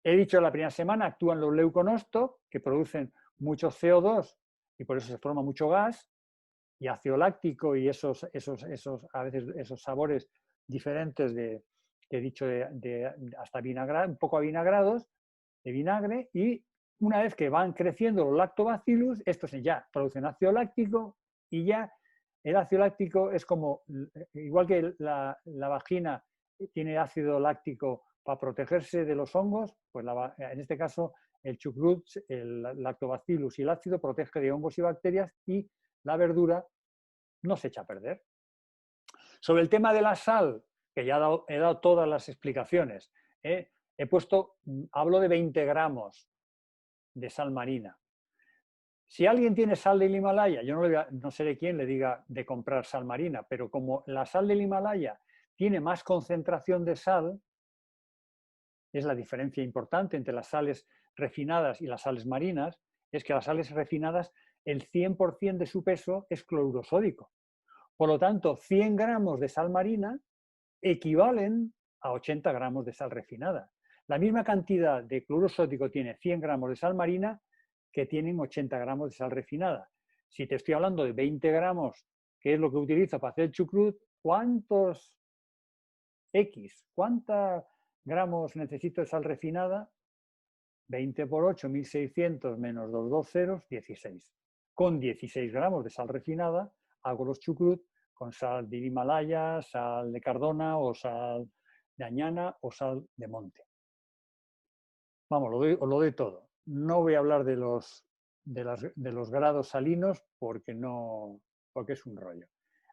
He dicho la primera semana actúan los leuconosto, que producen mucho CO2 y por eso se forma mucho gas, y ácido láctico y a veces esos sabores diferentes que he dicho hasta vinagre, un poco avinagrados, de vinagre, y una vez que van creciendo los lactobacillus, estos ya producen ácido láctico y ya el ácido láctico es como, igual que la vagina tiene ácido láctico para protegerse de los hongos, pues en este caso el chucrut, el lactobacillus y el ácido protege de hongos y bacterias y la verdura no se echa a perder. Sobre el tema de la sal, que ya he dado todas las explicaciones, hablo de 20 gramos de sal marina. Si alguien tiene sal del Himalaya, yo no sé de quién le diga de comprar sal marina, pero como la sal del Himalaya tiene más concentración de sal, es la diferencia importante entre las sales refinadas y las sales marinas, es que las sales refinadas, el 100% de su peso es cloruro sódico. Por lo tanto, 100 gramos de sal marina equivalen a 80 gramos de sal refinada. La misma cantidad de cloruro sódico tiene 100 gramos de sal marina que tienen 80 gramos de sal refinada. Si te estoy hablando de 20 gramos, que es lo que utilizo para hacer el chucrut, ¿cuántos gramos necesito de sal refinada? 20 por 8, 1600 menos 2 ceros, 16. Con 16 gramos de sal refinada hago los chucrut con sal de Himalaya, sal de Cardona o sal de Añana o sal de monte. Vamos, os lo doy todo. No voy a hablar de los grados salinos porque es un rollo.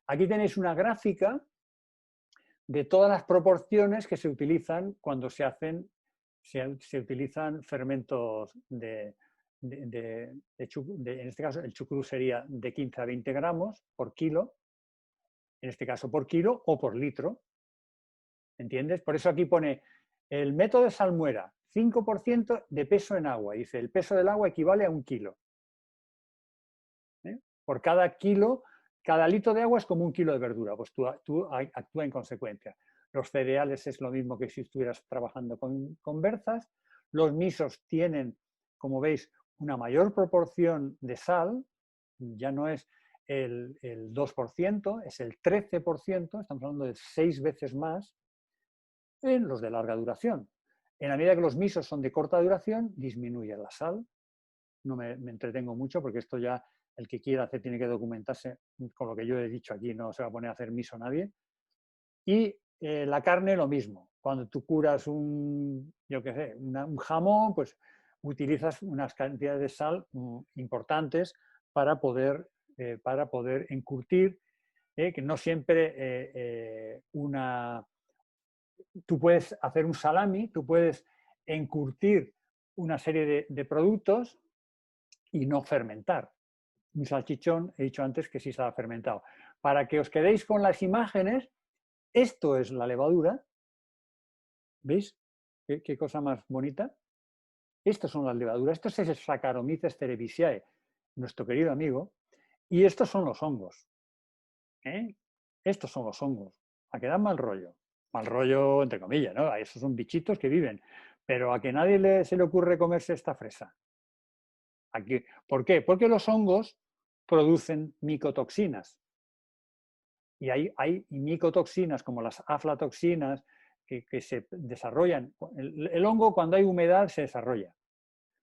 Aquí tenéis una gráfica de todas las proporciones que se utilizan cuando se utilizan fermentos en este caso el chucrut sería de 15 a 20 gramos por kilo, en este caso por kilo o por litro, ¿entiendes? Por eso aquí pone el método de salmuera, 5% de peso en agua. Dice, el peso del agua equivale a 1 kilo. Por cada kilo, cada litro de agua es como 1 kilo de verdura, pues tú actúa en consecuencia. Los cereales es lo mismo que si estuvieras trabajando con berzas. Los misos tienen, como veis, una mayor proporción de sal, ya no es el 2%, es el 13%, estamos hablando de 6 veces más en los de larga duración. En la medida que los misos son de corta duración, disminuye la sal. No me entretengo mucho porque esto ya el que quiera hacer tiene que documentarse con lo que yo he dicho aquí, no se va a poner a hacer miso nadie. Y la carne lo mismo. Cuando tú curas un jamón, pues utilizas unas cantidades de sal importantes para poder encurtir, que no siempre tú puedes hacer un salami, tú puedes encurtir una serie de productos y no fermentar. Un salchichón, he dicho antes que sí estaba fermentado. Para que os quedéis con las imágenes, esto es la levadura. ¿Veis? ¿Qué cosa más bonita? Estas son las levaduras. Esto es el Saccharomyces cerevisiae, nuestro querido amigo. Y estos son los hongos. Estos son los hongos. A que dan mal rollo. Mal rollo, entre comillas, ¿no? Esos son bichitos que viven. Pero a que nadie se le ocurre comerse esta fresa. ¿Por qué? Porque los hongos producen micotoxinas. Y hay micotoxinas como las aflatoxinas que se desarrollan. El hongo cuando hay humedad se desarrolla.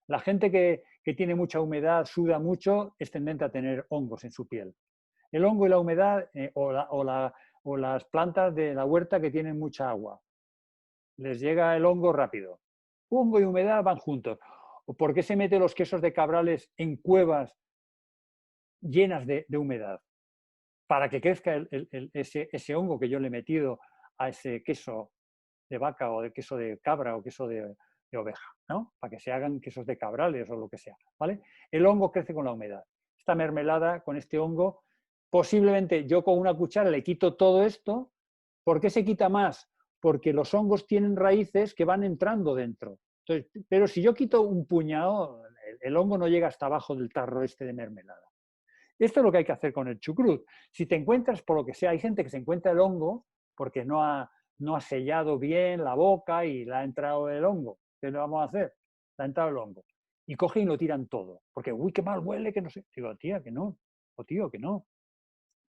La gente que tiene mucha humedad, suda mucho, es tendente a tener hongos en su piel. El hongo y la humedad o las plantas de la huerta que tienen mucha agua. Les llega el hongo rápido. Hongo y humedad van juntos. ¿Por qué se meten los quesos de cabrales en cuevas llenas de humedad? Para que crezca ese hongo que yo le he metido a ese queso de vaca o de queso de cabra o queso de oveja, ¿no? Para que se hagan quesos de cabrales o lo que sea, ¿vale? El hongo crece con la humedad. Esta mermelada con este hongo, posiblemente yo con una cuchara le quito todo esto. ¿Por qué se quita más? Porque los hongos tienen raíces que van entrando dentro. Entonces, pero si yo quito un puñado, el hongo no llega hasta abajo del tarro este de mermelada. Esto es lo que hay que hacer con el chucrut. Si te encuentras, por lo que sea, hay gente que se encuentra el hongo porque no ha sellado bien la boca y le ha entrado el hongo. ¿Qué le vamos a hacer? Le ha entrado el hongo. Y cogen y lo tiran todo. Porque, uy, qué mal huele, que no sé. Digo, tía, que no. O tío, que no.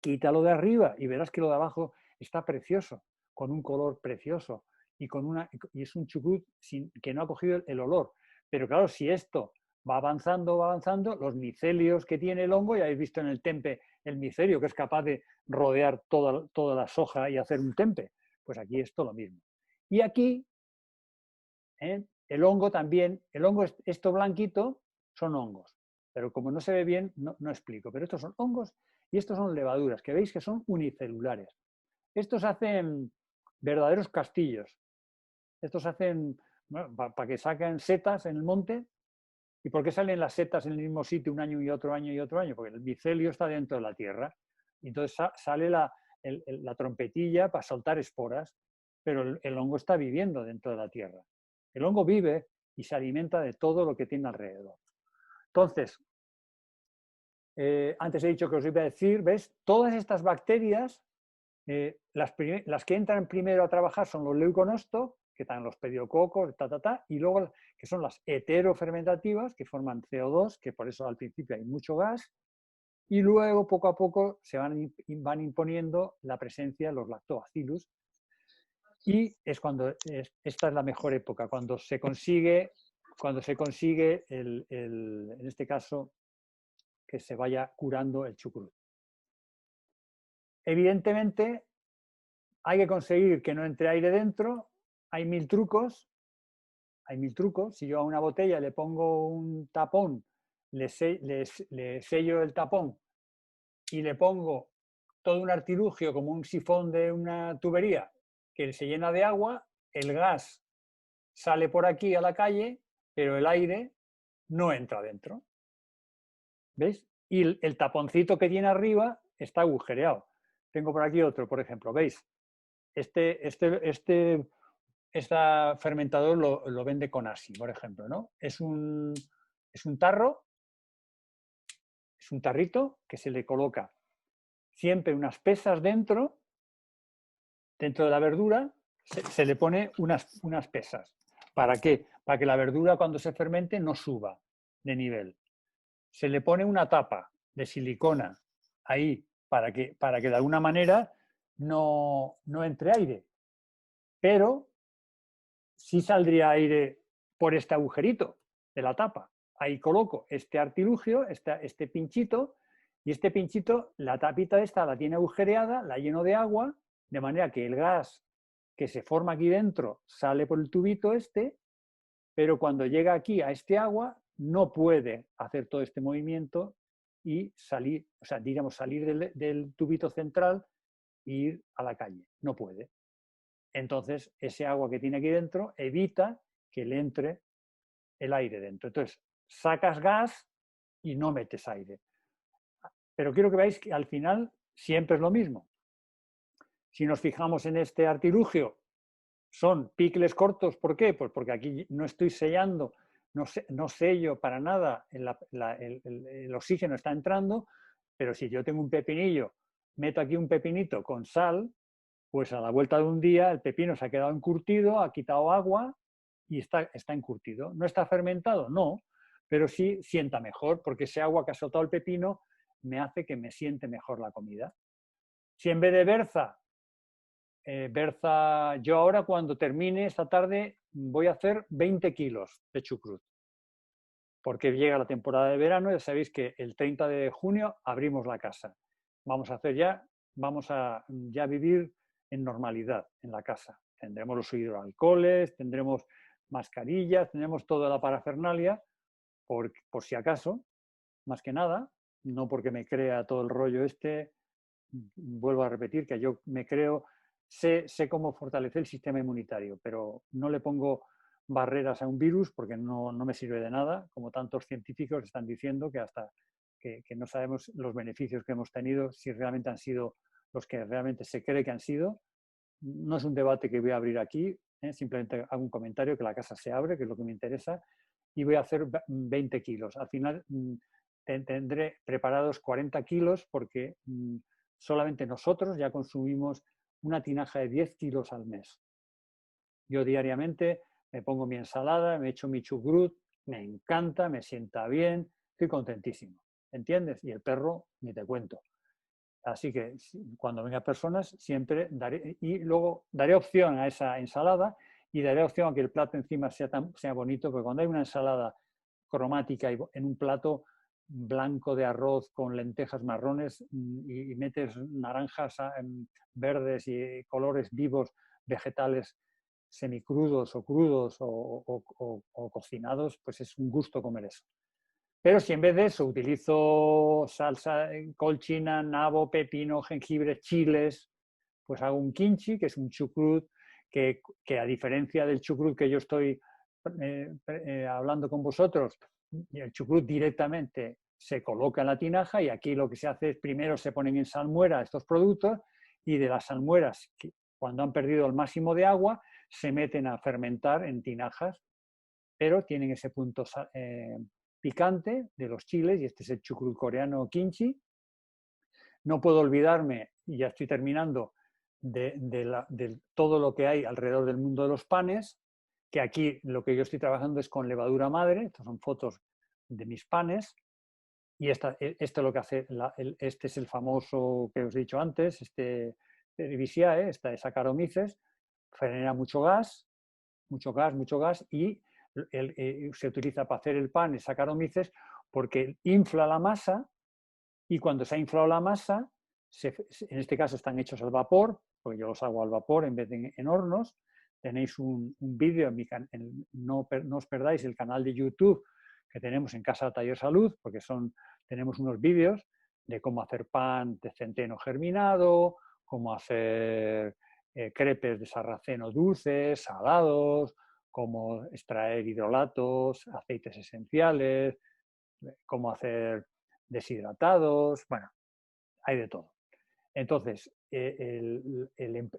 Quítalo de arriba y verás que lo de abajo está precioso, con un color precioso. Y es un chucrut que no ha cogido el olor. Pero claro, si esto va avanzando, los micelios que tiene el hongo, ya habéis visto en el tempe el micelio, que es capaz de rodear toda la soja y hacer un tempe. Pues aquí esto lo mismo. Y aquí, el hongo también, esto blanquito son hongos, pero como no se ve bien, no explico. Pero estos son hongos y estos son levaduras, que veis que son unicelulares. Estos hacen verdaderos castillos. Estos hacen, bueno, para que saquen setas en el monte. ¿Y por qué salen las setas en el mismo sitio un año y otro año y otro año? Porque el micelio está dentro de la tierra. Y entonces sale la trompetilla para soltar esporas, pero el hongo está viviendo dentro de la tierra. El hongo vive y se alimenta de todo lo que tiene alrededor. Entonces, antes he dicho que os iba a decir, ¿ves? Todas estas bacterias, las que entran primero a trabajar son los leuconosto, que están los pediococos, y luego que son las heterofermentativas, que forman CO2, que por eso al principio hay mucho gas, y luego poco a poco se van imponiendo la presencia de los lactobacillus, y es cuando esta es la mejor época, cuando se consigue en este caso, que se vaya curando el chucrut. Evidentemente, hay que conseguir que no entre aire dentro. Hay mil trucos. Si yo a una botella le pongo un tapón, le sello el tapón y le pongo todo un artilugio como un sifón de una tubería que se llena de agua, el gas sale por aquí a la calle, pero el aire no entra dentro. ¿Veis? Y el taponcito que tiene arriba está agujereado. Tengo por aquí otro, por ejemplo. ¿Veis? Este fermentador lo vende Conasi, por ejemplo, ¿no? Es un tarro, es un tarrito que se le coloca siempre unas pesas dentro de la verdura, se le pone unas pesas. ¿Para qué? Para que la verdura cuando se fermente no suba de nivel. Se le pone una tapa de silicona ahí para que de alguna manera no entre aire. Pero sí saldría aire por este agujerito de la tapa. Ahí coloco este artilugio, este pinchito, y este pinchito, la tapita esta la tiene agujereada, la lleno de agua, de manera que el gas que se forma aquí dentro sale por el tubito este, pero cuando llega aquí a este agua no puede hacer todo este movimiento y salir, o sea, digamos, salir del tubito central e ir a la calle. No puede. Entonces, ese agua que tiene aquí dentro evita que le entre el aire dentro. Entonces, sacas gas y no metes aire. Pero quiero que veáis que al final siempre es lo mismo. Si nos fijamos en este artilugio, son picles cortos. ¿Por qué? Pues porque aquí no estoy sellando, no sello para nada, el oxígeno está entrando, pero si yo tengo un pepinillo, meto aquí un pepinito con sal, pues a la vuelta de un día el pepino se ha quedado encurtido, ha quitado agua y está encurtido. ¿No está fermentado? No, pero sí sienta mejor, porque ese agua que ha soltado el pepino me hace que me siente mejor la comida. Si en vez de berza, yo ahora cuando termine esta tarde voy a hacer 20 kilos de chucrut, porque llega la temporada de verano, ya sabéis que el 30 de junio abrimos la casa. Vamos a ya vivir en normalidad en la casa. Tendremos los hidroalcoholes, tendremos mascarillas, tendremos toda la parafernalia, por si acaso, más que nada, no porque me crea todo el rollo este. Vuelvo a repetir que yo me creo, sé cómo fortalecer el sistema inmunitario, pero no le pongo barreras a un virus porque no me sirve de nada, como tantos científicos están diciendo que hasta que no sabemos los beneficios que hemos tenido, si realmente han sido los que realmente se cree que han sido. No es un debate que voy a abrir aquí, simplemente hago un comentario, que la casa se abre, que es lo que me interesa, y voy a hacer 20 kilos. Al final tendré preparados 40 kilos porque solamente nosotros ya consumimos una tinaja de 10 kilos al mes. Yo diariamente me pongo mi ensalada, me echo mi chucrut, me encanta, me sienta bien, estoy contentísimo, ¿entiendes? Y el perro, ni te cuento. Así que cuando vengan personas siempre luego daré opción a esa ensalada y daré opción a que el plato encima sea bonito, porque cuando hay una ensalada cromática en un plato blanco de arroz con lentejas marrones y metes naranjas verdes y colores vivos vegetales semicrudos o crudos o cocinados, pues es un gusto comer eso. Pero si en vez de eso utilizo salsa col china, nabo, pepino, jengibre, chiles, pues hago un kimchi, que es un chucrut que a diferencia del chucrut que yo estoy hablando con vosotros, el chucrut directamente se coloca en la tinaja y aquí lo que se hace es primero se ponen en salmuera estos productos y de las salmueras, cuando han perdido el máximo de agua, se meten a fermentar en tinajas, pero tienen ese punto picante de los chiles y este es el chucrut coreano kimchi. No puedo olvidarme, y ya estoy terminando, de todo lo que hay alrededor del mundo de los panes, que aquí lo que yo estoy trabajando es con levadura madre, estas son fotos de mis panes, y esto lo que hace, este es el famoso que os he dicho antes, este Visiae, esta es Saccharomyces, genera mucho gas, y se utiliza para hacer el pan, el Saccharomyces, porque infla la masa, y cuando se ha inflado la masa, en este caso están hechos al vapor, porque yo los hago al vapor en vez de en hornos. Tenéis un vídeo, no os perdáis el canal de YouTube que tenemos en Casa Taller Salud, porque tenemos unos vídeos de cómo hacer pan de centeno germinado, cómo hacer crepes de sarraceno dulces, salados, cómo extraer hidrolatos, aceites esenciales, cómo hacer deshidratados, bueno, hay de todo. Entonces, el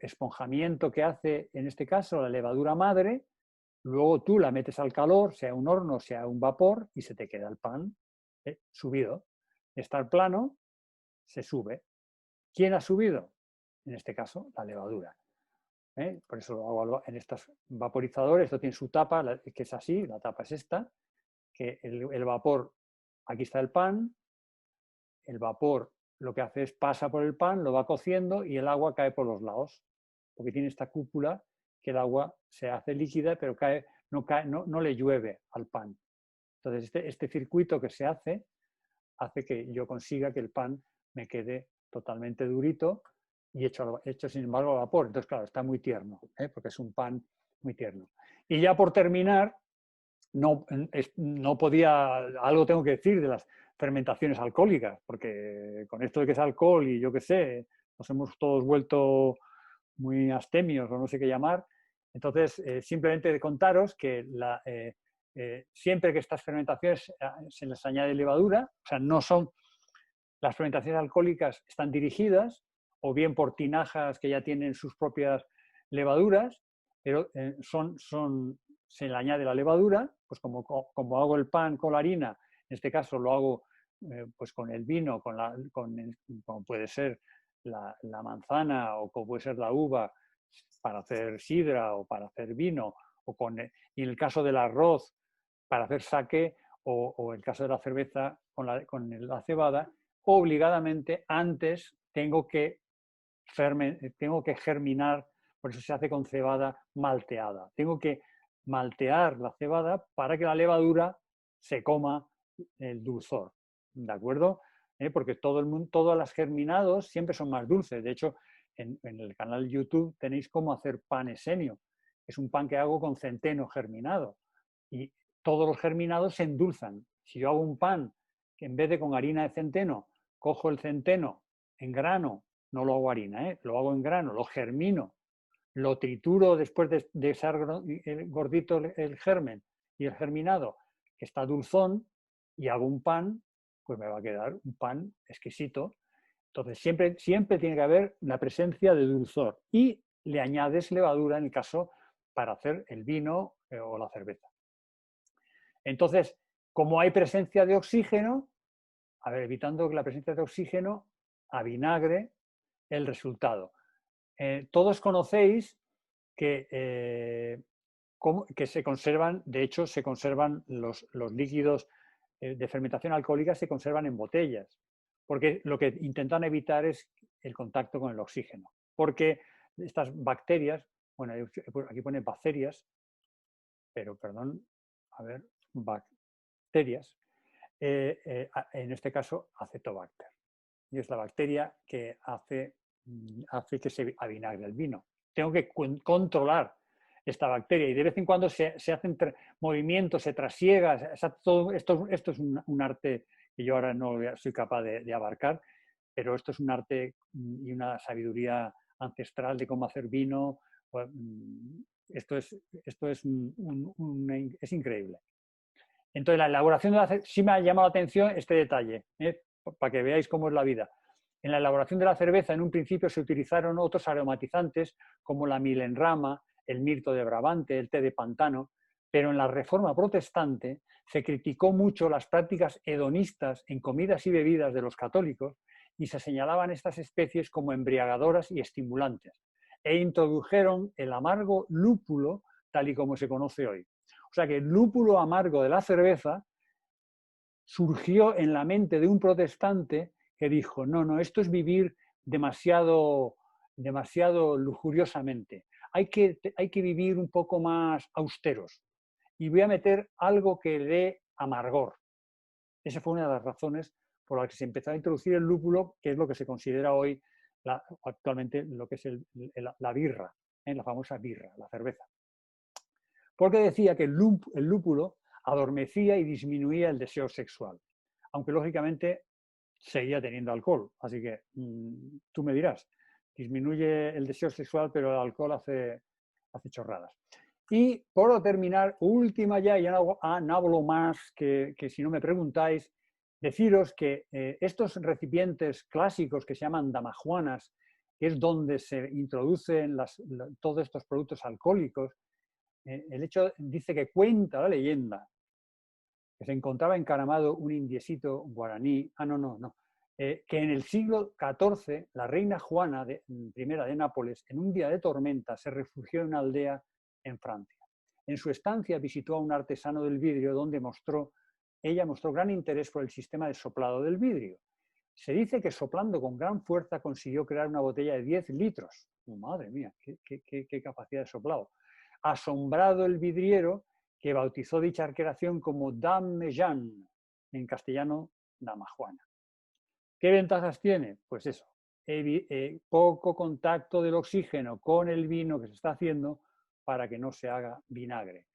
esponjamiento que hace, en este caso, la levadura madre, luego tú la metes al calor, sea un horno, sea un vapor, y se te queda el pan subido. Está el plano, se sube. ¿Quién ha subido? En este caso, la levadura. Por eso lo hago en estos vaporizadores. Esto tiene su tapa, que es así, la tapa es esta, que el vapor, aquí está el pan, el vapor lo que hace es pasa por el pan, lo va cociendo y el agua cae por los lados, porque tiene esta cúpula que el agua se hace líquida, pero no le llueve al pan. Entonces, este circuito que se hace que yo consiga que el pan me quede totalmente durito y hecho sin embargo, a vapor. Entonces, claro, está muy tierno, porque es un pan muy tierno. Y ya por terminar, no podía, algo tengo que decir de las fermentaciones alcohólicas, porque con esto de que es alcohol y yo qué sé, nos hemos todos vuelto muy astemios o no sé qué llamar. Entonces, simplemente contaros que siempre que estas fermentaciones se les añade levadura, o sea, no son, las fermentaciones alcohólicas están dirigidas o bien por tinajas que ya tienen sus propias levaduras, pero se le añade la levadura, pues como hago el pan con la harina, en este caso lo hago pues con el vino, como puede ser la manzana o como puede ser la uva para hacer sidra o para hacer vino, y en el caso del arroz para hacer sake o el caso de la cerveza con la cebada, obligadamente antes tengo que germinar, por eso se hace con cebada malteada. Tengo que maltear la cebada para que la levadura se coma el dulzor, ¿de acuerdo? Porque todas las germinados siempre son más dulces. De hecho, en el canal YouTube tenéis cómo hacer pan esenio. Es un pan que hago con centeno germinado. Y todos los germinados se endulzan. Si yo hago un pan que en vez de con harina de centeno, cojo el centeno en grano, no lo hago harina, lo hago en grano, lo germino, lo trituro después de ser gordito el germen y el germinado, que está dulzón, y hago un pan, pues me va a quedar un pan exquisito. Entonces, siempre tiene que haber la presencia de dulzor y le añades levadura en el caso para hacer el vino o la cerveza. Entonces, como hay presencia de oxígeno, evitando que la presencia de oxígeno avinagre el resultado. Todos conocéis que se conservan, de hecho, se conservan los líquidos de fermentación alcohólica, se conservan en botellas, porque lo que intentan evitar es el contacto con el oxígeno, porque estas bacterias, bueno, aquí pone bacterias, pero perdón, a ver, bacterias, en este caso Acetobacter. Y es la bacteria que hace que se avinagre el vino. Tengo que controlar esta bacteria y de vez en cuando se hacen movimientos, se trasiega. Todo esto es un arte que yo ahora no soy capaz de abarcar, pero esto es un arte y una sabiduría ancestral de cómo hacer vino. Esto es increíble. Entonces, la elaboración de la cerveza, sí me ha llamado la atención este detalle, para que veáis cómo es la vida. En la elaboración de la cerveza, en un principio se utilizaron otros aromatizantes como la milenrama, el mirto de Brabante, el té de pantano, pero en la Reforma Protestante se criticó mucho las prácticas hedonistas en comidas y bebidas de los católicos y se señalaban estas especies como embriagadoras y estimulantes, e introdujeron el amargo lúpulo tal y como se conoce hoy. O sea que el lúpulo amargo de la cerveza surgió en la mente de un protestante que dijo, no, esto es vivir demasiado lujuriosamente. Hay que vivir un poco más austeros. Y voy a meter algo que le dé amargor. Esa fue una de las razones por las que se empezó a introducir el lúpulo, que es lo que se considera hoy actualmente lo que es la birra, la famosa birra, la cerveza. Porque decía que el lúpulo adormecía y disminuía el deseo sexual, aunque lógicamente seguía teniendo alcohol. Así que tú me dirás, disminuye el deseo sexual, pero el alcohol hace chorradas. Y por terminar, última ya no hablo más, que si no me preguntáis, deciros que estos recipientes clásicos que se llaman damajuanas, que es donde se introducen todos estos productos alcohólicos, el hecho dice que cuenta la leyenda que se encontraba encaramado un indiecito guaraní, que en el siglo XIV la reina Juana I de Nápoles, en un día de tormenta, se refugió en una aldea en Francia. En su estancia visitó a un artesano del vidrio donde ella mostró gran interés por el sistema de soplado del vidrio. Se dice que soplando con gran fuerza consiguió crear una botella de 10 litros. Oh, madre mía, qué capacidad de soplado. Asombrado el vidriero, que bautizó dicha creación como Dame Jeanne, en castellano, Dama Juana. ¿Qué ventajas tiene? Pues eso, poco contacto del oxígeno con el vino que se está haciendo para que no se haga vinagre.